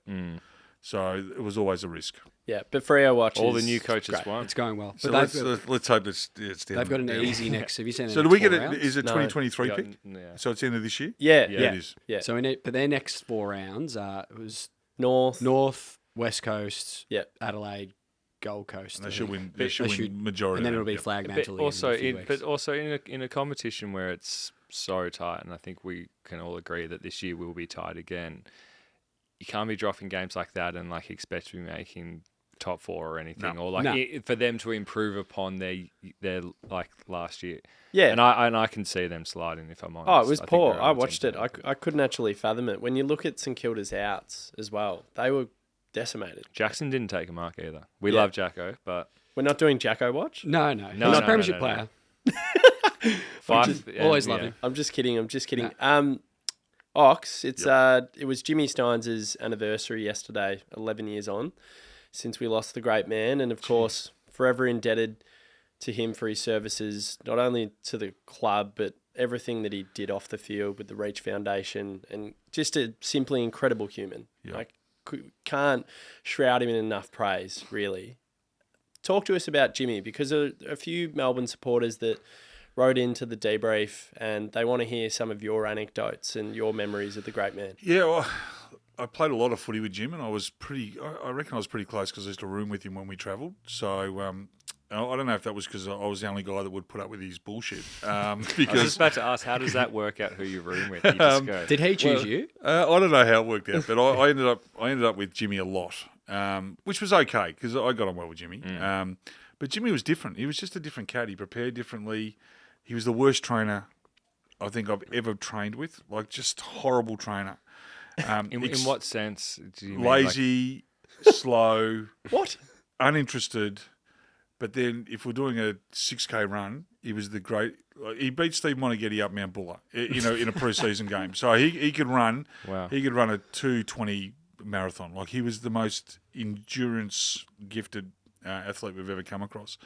So it was always a risk. Yeah, but Freo watch All the new coaches great. won. It's going well. So But let's hope it's down. they've got an easy next. Have you seen? So do we get it? Is it 2023 pick? Yeah. So it's the end of this year. Yeah, Yeah. yeah, It is. yeah. So but their next 4 rounds it was North. West Coast, Yeah. Adelaide, Gold Coast. And they I should think. win. They should win majority. and then of it'll them. be flag But mantle. also, in a few weeks. in a competition where it's so tight, and I think we can all agree that this year will be tight again. You can't be dropping games like that and expect to be making top 4 or anything, or for them to improve upon their last year. Yeah. And I can see them sliding if I'm honest. Oh, it was I think poor. they're I on watched team it. I couldn't actually fathom it. When you look at St Kilda's outs as well, they were decimated. Jackson didn't take a mark either. We Yeah. love Jacko, but We're not doing Jacko watch? No. He's a premiership player. Always love him. I'm just kidding. No. Ox, it was Jimmy Stynes' anniversary yesterday, 11 years on, since we lost the great man. And of course, forever indebted to him for his services, not only to the club, but everything that he did off the field with the Reach Foundation, and just a simply incredible human. Yeah. Can't shroud him in enough praise, really. Talk to us about Jimmy, because a few Melbourne supporters that wrote into the DeeBrief and they want to hear some of your anecdotes and your memories of the great man. Yeah, well, I played a lot of footy with Jim, and I reckon I was pretty close because I used to room with him when we travelled. So I don't know if that was because I was the only guy that would put up with his bullshit. I was Because just about to ask, how does that work out who you room with? You just go, Did he choose you? I don't know how it worked out, but I ended up with Jimmy a lot, which was okay because I got on well with Jimmy. But Jimmy was different. He was just a different cat. He prepared differently. He was the worst trainer I think I've ever trained with. Just horrible trainer. in what sense do you mean? Lazy, slow, What? uninterested. But then if we're doing a 6K run, he was the great. He beat Steve Monaghetti up Mount Buller, in a pre-season game. So he could run. Wow. He could run a 2:20 marathon. He was the most endurance gifted athlete we've ever come across.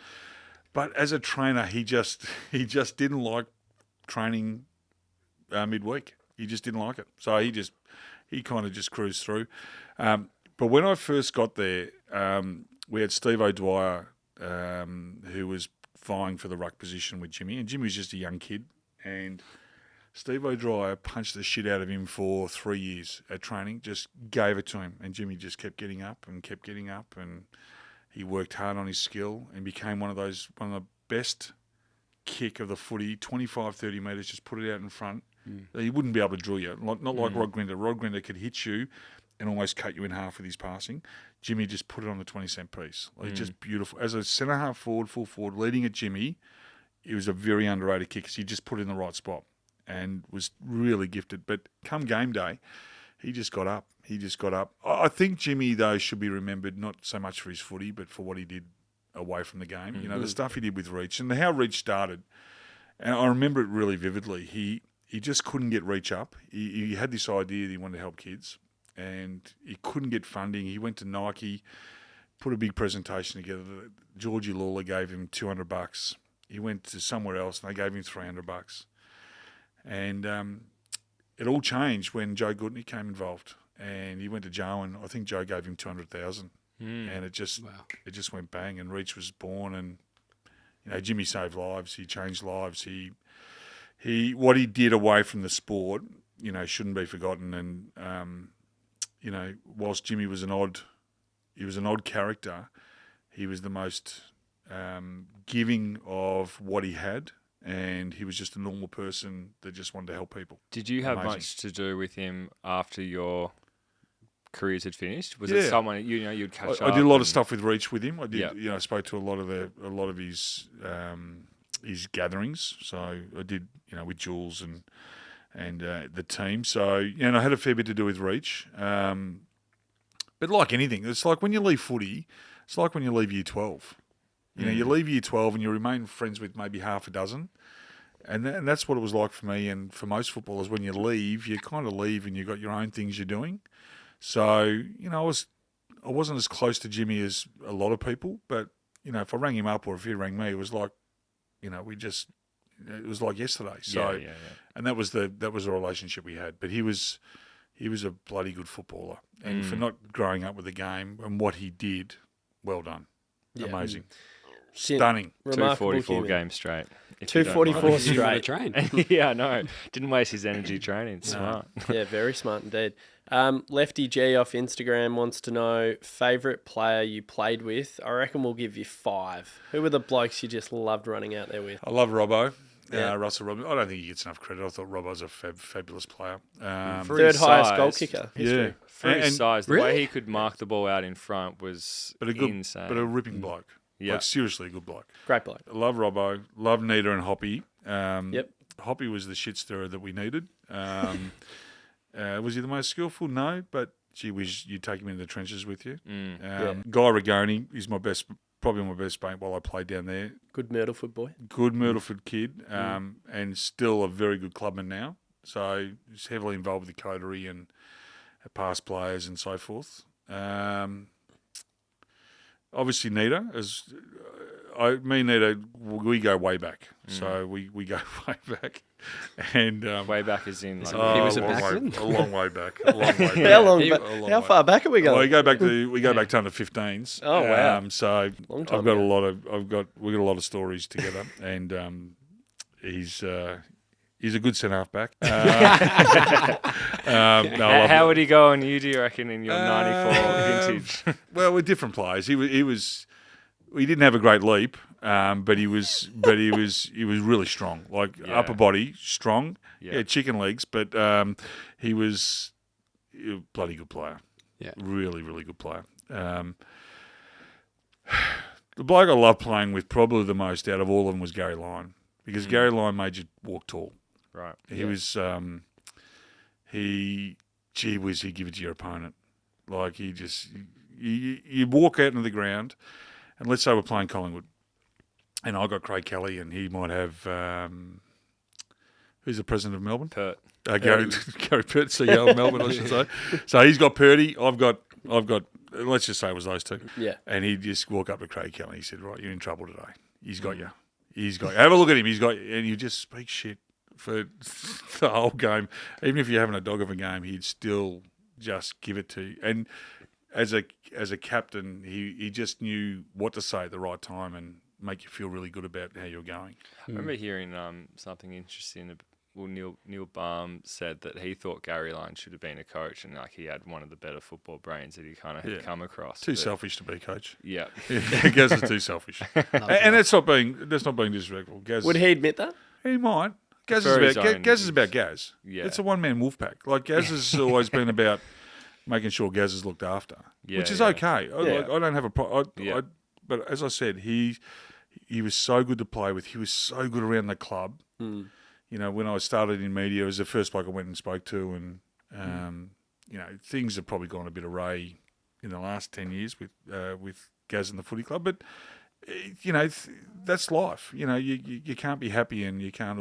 But as a trainer, he just didn't like training midweek. He just didn't like it. So he kind of just cruised through. But when I first got there, we had Steve O'Dwyer, who was vying for the ruck position with Jimmy, and Jimmy was just a young kid, and Steve O'Dwyer punched the shit out of him for 3 years at training, just gave it to him, and Jimmy just kept getting up, and he worked hard on his skill and became one of the best kick of the footy, 25, 30 metres, just put it out in front. He wouldn't be able to drill you, not like Rod Grinder. Rod Grinder could hit you and almost cut you in half with his passing. Jimmy just put it on the 20-cent piece. Just beautiful. As a centre-half forward, full forward, leading at Jimmy, it was a very underrated kick because he just put it in the right spot and was really gifted. But come game day, he just got up. I think Jimmy, though, should be remembered not so much for his footy, but for what he did away from the game. The stuff he did with Reach and how Reach started. And I remember it really vividly. He just couldn't get Reach up. He had this idea that he wanted to help kids, and he couldn't get funding. He went to Nike, put a big presentation together. Georgie Lawler gave him $200. He went to somewhere else, and they gave him $300. And it all changed when Joe Goodney came involved, and he went to Joe, and I think Joe gave him $200,000, and it just went bang, and Reach was born, and Jimmy saved lives. He changed lives. He what he did away from the sport, shouldn't be forgotten. And whilst Jimmy was an odd character, he was the most giving of what he had. And he was just a normal person that just wanted to help people. Did you have Amazing. much to do with him after your careers had finished? Was it someone you'd catch up? I did a lot of stuff with Reach with him. I did. Yeah. I spoke to a lot of his gatherings. So I did, with Jules and the team. So I had a fair bit to do with Reach. But like anything, it's like when you leave footy, it's like when you leave year 12. You know, you leave year 12 and you remain friends with maybe half a dozen. And that's what it was like for me and for most footballers. When you leave, you kind of leave and you've got your own things you're doing. So, you know, I wasn't as close to Jimmy as a lot of people, but, you know, if I rang him up or if he rang me, it was like, you know, it was like yesterday. So, and that was the relationship we had. But he was a bloody good footballer. And for not growing up with the game and what he did, well done. Yeah. Amazing. Shit. Stunning. Remarkable 244 human. games straight. 244 Didn't want to straight. train. Yeah, I know. Didn't waste his energy training. Smart. Yeah, very smart indeed. Lefty G off Instagram wants to know favourite player you played with. I reckon we'll give you 5. Who were the blokes you just loved running out there with? I love Robbo. Yeah. Russell Robbo. I don't think he gets enough credit. I thought Robbo's a fabulous player. For Third his highest size, goal kicker. History. Yeah. For his And- size, the Really? way he could mark the ball out in front was But a good, insane. but a ripping bloke. Yeah. Like, seriously a good bloke. Great bloke. I love Robbo. Love Nita and Hoppy. Yep. Hoppy was the shit stirrer that we needed. Was he the most skillful? No, but gee whiz, you take him into the trenches with you. Guy Rigoni is probably my best mate while I played down there. Good Myrtleford boy. Good Myrtleford kid, and still a very good clubman now. So he's heavily involved with the coterie and past players and so forth. Obviously, Nita, me and Nita, we go way back. So we go way back. And way back as in like He was a long backman? way, a long way back. A long way back. How long? He- How far back are we Well, going? we go back to under 15s. Oh, wow. So Long time I've got ago. we got a lot of stories together, and he's a good centre half back. No, I love how it. would he go on you, do you reckon, in your 94 vintage? Well, we're different players. He didn't have a great leap, but he was really strong. Like upper body strong. Yeah, chicken legs, but he was a bloody good player. Yeah. Really, really good player. The bloke I love playing with probably the most out of all of them was Gary Lyon, because Gary Lyon made you walk tall. Right. He was he'd give it to your opponent. Like you walk out into the ground, and let's say we're playing Collingwood, and I got Craig Kelly, and he might have who's the president of Melbourne? Pert. Gary Pert, CEO of Melbourne, I should say. So he's got Purdy, I've got. Let's just say it was those two. Yeah. And he'd just walk up to Craig Kelly. He said, "Right, you're in trouble today. He's got you. He's got you. Have a look at him. He's got you." And you just speak shit for the whole game. Even if you're having a dog of a game, he'd still just give it to you. And as a captain, he just knew what to say at the right time and make you feel really good about how you're going. I remember hearing something interesting. Well, Neil Baum said that he thought Gary Lyon should have been a coach, and like he had one of the better football brains that he kind of had come across. Too selfish to be coach. Yeah. Gaz is too selfish, and that's not being disrespectful. Gaz, Would he admit that? he might. Gaz For is his own- about Gaz. Yeah. It's a one-man wolf pack. Like Gaz has always been about making sure Gaz is looked after, which is okay. I don't have a problem. But as I said, he was so good to play with. He was so good around the club. You know, when I started in media, it was the first bloke I went and spoke to, and you know, things have probably gone a bit awry in the last 10 years with Gaz and the footy club. But you know, that's life. You know, you can't be happy, and you can't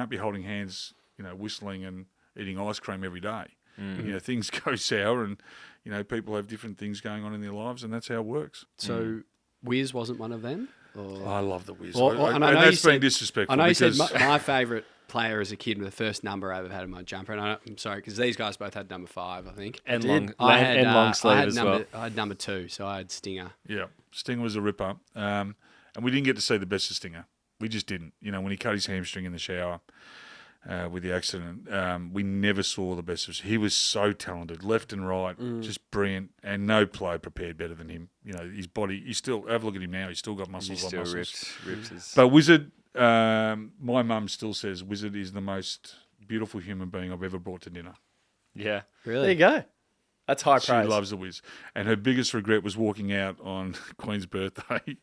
be holding hands, you know, whistling and eating ice cream every day. You know, things go sour, and you know, people have different things going on in their lives, and that's how it works. So Wiz wasn't one of them? Or? I love the Wiz. Well, and I know that's you being said- disrespectful. I know you said because my favourite player as a kid, the first number I ever had in my jumper, and I'm sorry, because these guys both had number 5, I think. And did. long sleeve as number, well. I had number 2, so I had Stinger. yeah, Stinger was a ripper, and we didn't get to see the best of Stinger. We just didn't. You know, when he cut his hamstring in the shower with the accident, we never saw the best of him. He was so talented, left and right, just brilliant, and no player prepared better than him. You know, his body, he's still, have a look at him now, he's still got muscles He on still muscles. rips his... But Wizard, my mum still says Wizard is the most beautiful human being I've ever brought to dinner. Yeah. There you Really? go. That's high She praise. loves the Wiz. And her biggest regret was walking out on Queen's birthday.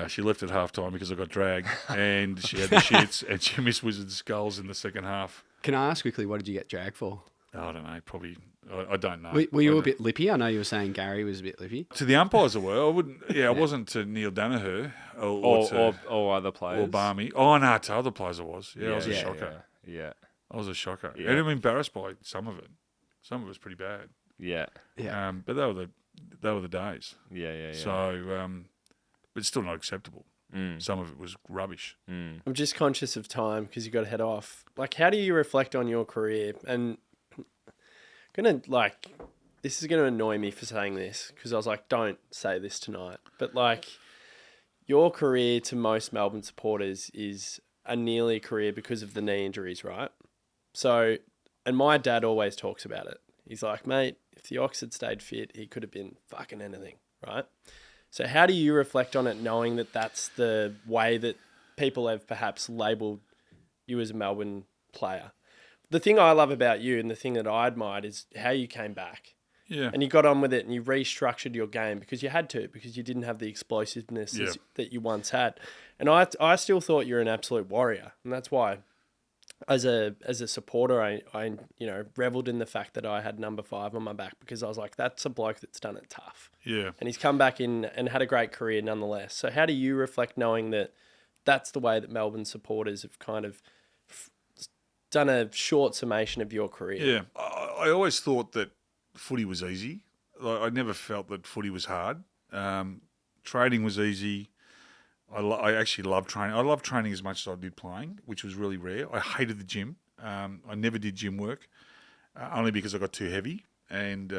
She left at half time because I got dragged, and she had the shits, and she missed Wizard's goals in the second half. Can I ask quickly, what did you get dragged for? I don't know. Probably, I don't know. Were you a bit lippy? I know you were saying Gary was a bit lippy. To the umpires, I were. I wouldn't. Yeah, I wasn't to Neil Danaher Or other players. or Barmy. Oh no, to other players I was. Yeah, I was a yeah, shocker. Yeah. I was a shocker. Yeah. And I'm embarrassed by some of it. Some of it was pretty bad. Yeah. Yeah. But they were the days. Yeah. So, but still not acceptable. Some of it was rubbish. I'm just conscious of time because you got to head off. Like, how do you reflect on your career? And this is gonna annoy me for saying this because I was like, don't say this tonight. But like, your career to most Melbourne supporters is a nearly career because of the knee injuries, right? So, and my dad always talks about it. He's like, mate, if the Ox had stayed fit, he could have been fucking anything, right? So how do you reflect on it knowing that that's the way that people have perhaps labelled you as a Melbourne player? The thing I love about you and the thing that I admired is how you came back. Yeah. And you got on with it and you restructured your game because you had to, because you didn't have the explosiveness that you once had. And I still thought you're an absolute warrior. And that's why as a supporter, I reveled in the fact that I had number 5 on my back because I was like, that's a bloke that's done it tough. Yeah. And he's come back in and had a great career nonetheless. So how do you reflect knowing that that's the way that Melbourne supporters have kind of done a short summation of your career? Yeah. I always thought that footy was easy. Like, I never felt that footy was hard. Trading was easy. I actually loved training. I loved training as much as I did playing, which was really rare. I hated the gym. I never did gym work, only because I got too heavy. And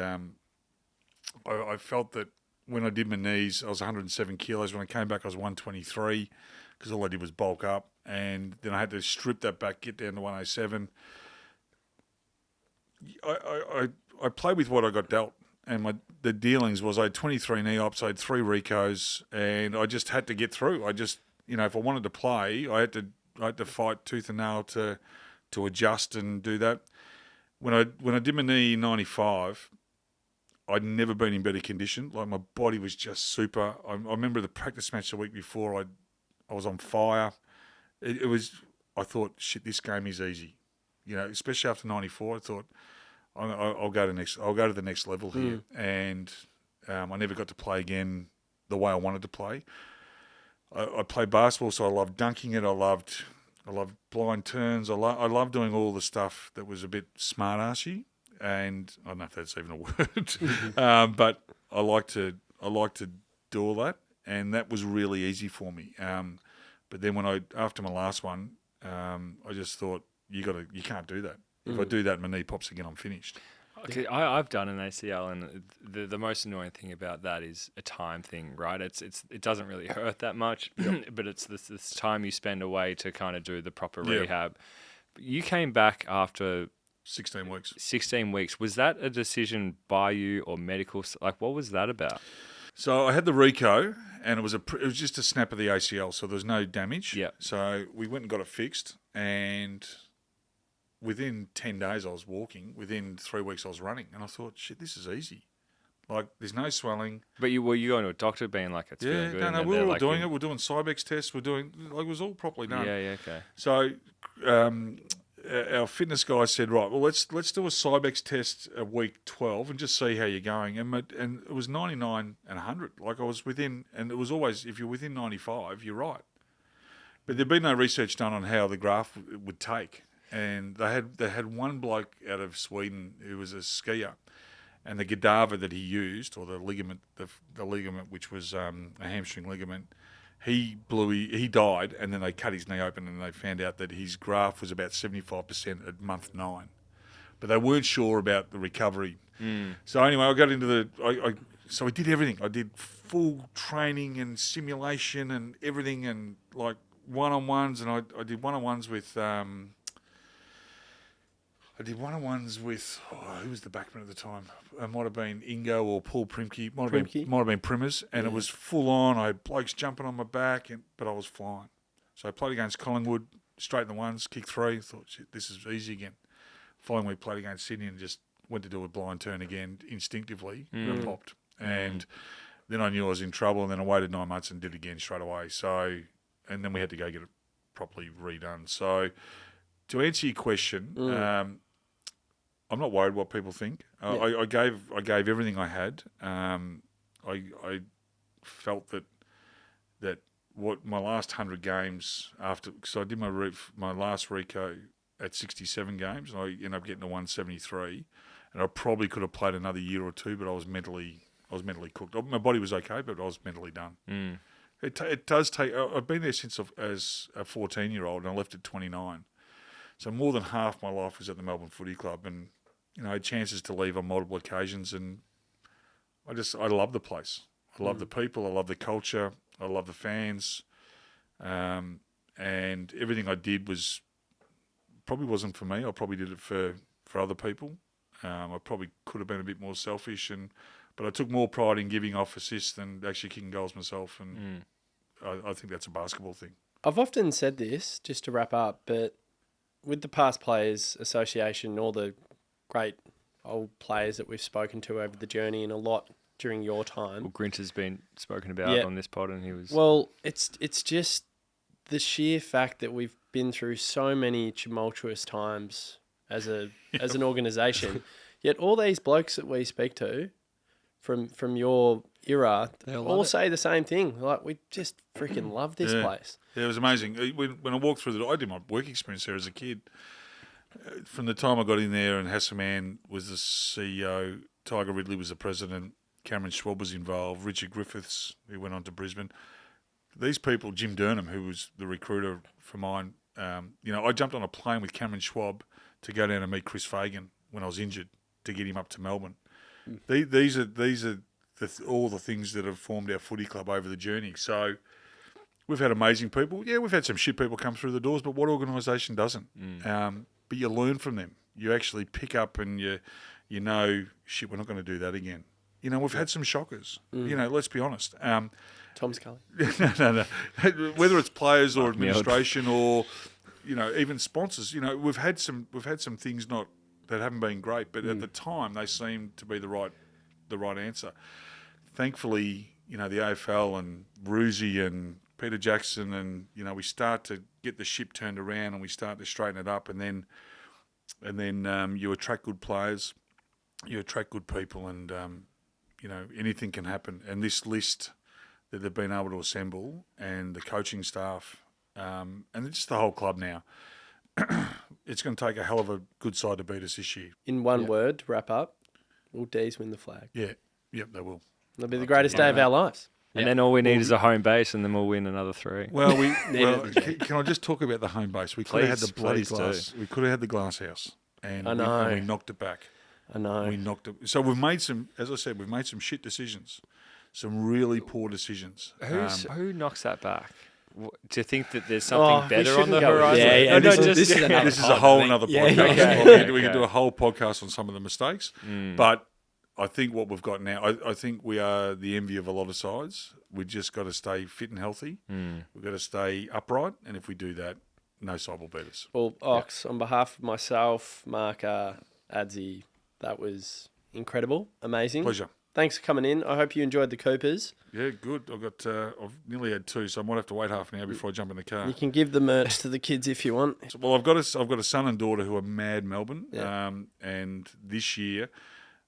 I felt that when I did my knees, I was 107 kilos. When I came back, I was 123 because all I did was bulk up. And then I had to strip that back, get down to 107. I played with what I got dealt. And the dealings was I had 23 knee ops, I had 3 recos, and I just had to get through. I just, if I wanted to play, I had to fight tooth and nail to adjust and do that. When I did my knee in 95, I'd never been in better condition. Like, my body was just super. I remember the practice match the week before, I was on fire. It was, I thought, shit, this game is easy. Especially after 94, I thought, I'll go to the next level here, and I never got to play again the way I wanted to play. I played basketball, so I loved dunking it. I loved blind turns. I loved doing all the stuff that was a bit smart-arsey, and I don't know if that's even a word, but I like to do all that, and that was really easy for me. But then after my last one, I just thought you can't do that. If I do that, my knee pops again, I'm finished. Okay, I've done an ACL, and the most annoying thing about that is a time thing, right? It doesn't really hurt that much, but it's this time you spend away to kind of do the proper rehab. You came back after 16 weeks. 16 weeks. Was that a decision by you or medical? Like, what was that about? So I had the Rico, and it was just a snap of the ACL, so there was no damage. Yeah. So we went and got it fixed, and within 10 days I was walking. Within 3 weeks I was running. And I thought, shit, this is easy. Like, there's no swelling. But were you going to a doctor being like, it's feeling good? No, we were all doing it. We're doing Cybex tests. It was all properly done. Yeah, okay. So our fitness guy said, right, well, let's do a Cybex test at week 12 and just see how you're going. And it was 99 and 100. Like, I was within, and it was always, if you're within 95, you're right. But there'd been no research done on how the graft would take. And they had one bloke out of Sweden who was a skier, and the cadaver that he used, or the ligament, the ligament which was a hamstring ligament, he died, and then they cut his knee open, and they found out that his graft was about 75% at month 9, but they weren't sure about the recovery. So anyway, I got into so I did everything. I did full training and simulation and everything, and like one-on-ones, and I did one-on-ones with. Who was the backman at the time? It might have been Ingo or Paul Primke. Might have been Primers, and it was full on. I had blokes jumping on my back, but I was flying. So I played against Collingwood, straight in the ones, kicked 3. Thought, shit, this is easy again. Following week, played against Sydney and just went to do a blind turn again instinctively, and it popped. And then I knew I was in trouble, and then I waited 9 months and did it again straight away. So, and then we had to go get it properly redone. So, to answer your question, I'm not worried what people think. I gave everything I had. I felt that what my last 100 games after, because I did my last reco at 67 games, and I ended up getting to 173, and I probably could have played another year or two, but I was mentally cooked. My body was okay, but I was mentally done. It does take. I've been there since as a 14-year-old, and I left at 29. So more than half my life was at the Melbourne Footy Club, and I had chances to leave on multiple occasions, and I love the place. I love the people. I love the culture. I love the fans, and everything I did probably wasn't for me. I probably did it for other people. I probably could have been a bit more selfish, but I took more pride in giving off assists than actually kicking goals myself, and I think that's a basketball thing. I've often said this, just to wrap up, but with the Past Players Association, all the great old players that we've spoken to over the journey and a lot during your time. Well, Grint has been spoken about on this pod, and he was... Well, it's just the sheer fact that we've been through so many tumultuous times as an organisation, yet all these blokes that we speak to from your era all say the same thing. Like, we just freaking love this place. Yeah, it was amazing. When I walked through the door, I did my work experience there as a kid. From the time I got in there, and Hassaman was the CEO, Tiger Ridley was the president, Cameron Schwarz was involved, Richard Griffiths, who went on to Brisbane. These people, Jim Durnham, who was the recruiter for mine, I jumped on a plane with Cameron Schwab to go down and meet Chris Fagan when I was injured to get him up to Melbourne. These are all the things that have formed our footy club over the journey. So we've had amazing people. Yeah, we've had some shit people come through the doors, but what organisation doesn't? But you learn from them. You actually pick up and you shit, we're not going to do that again. We've had some shockers. Let's be honest. Tom Scully. No. Whether it's players or administration or even sponsors, we've had some things that haven't been great, but at the time they seemed to be the right answer. Thankfully, the AFL and Roosie and Peter Jackson and we start to get the ship turned around and we start to straighten it up, and then you attract good players, you attract good people, and anything can happen. And this list that they've been able to assemble, and the coaching staff, and just the whole club now, it's going to take a hell of a good side to beat us this year. In one word, to wrap up, will D's win the flag? Yeah. Yep, they will. It'll be the greatest day of our lives. And then all we need is a home base, and then we'll win another 3. Well, can I just talk about the home base? We could have had the bloody glass. We could have had the glass house, and we knocked it back. I know. We knocked it. So we've made some, as I said, we've made some shit decisions, some really poor decisions. Who knocks that back? Do you think that there's something better on the go horizon? Yeah. This is a whole other podcast. We can do a whole podcast on some of the mistakes. But I think what we've got now, I think we are the envy of a lot of sides. We just got to stay fit and healthy. We've got to stay upright. And if we do that, no side will beat us. Well, Ox, on behalf of myself, Marca, Adzy, that was incredible, amazing. Pleasure. Thanks for coming in. I hope you enjoyed the Coopers. Yeah, good. I've nearly had 2, so I might have to wait half an hour before I jump in the car. You can give the merch to the kids if you want. Well, I've got a son and daughter who are mad Melbourne, and this year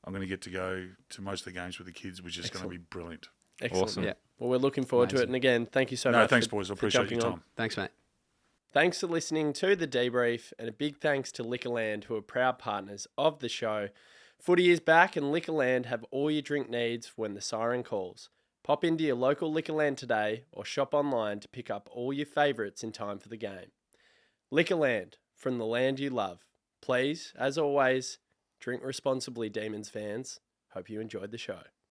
I'm going to get to go to most of the games with the kids, which is going to be brilliant. Excellent. Awesome. Yeah. Well, we're looking forward to it. And again, thank you so much. Thanks, boys. I appreciate your time. Thanks, mate. Thanks for listening to the DeeBrief, and a big thanks to Liquorland, who are proud partners of the show. Footy is back, and Liquorland have all your drink needs for when the siren calls. Pop into your local Liquorland today or shop online to pick up all your favourites in time for the game. Liquorland, from the land you love. Please, as always, drink responsibly, Demons fans. Hope you enjoyed the show.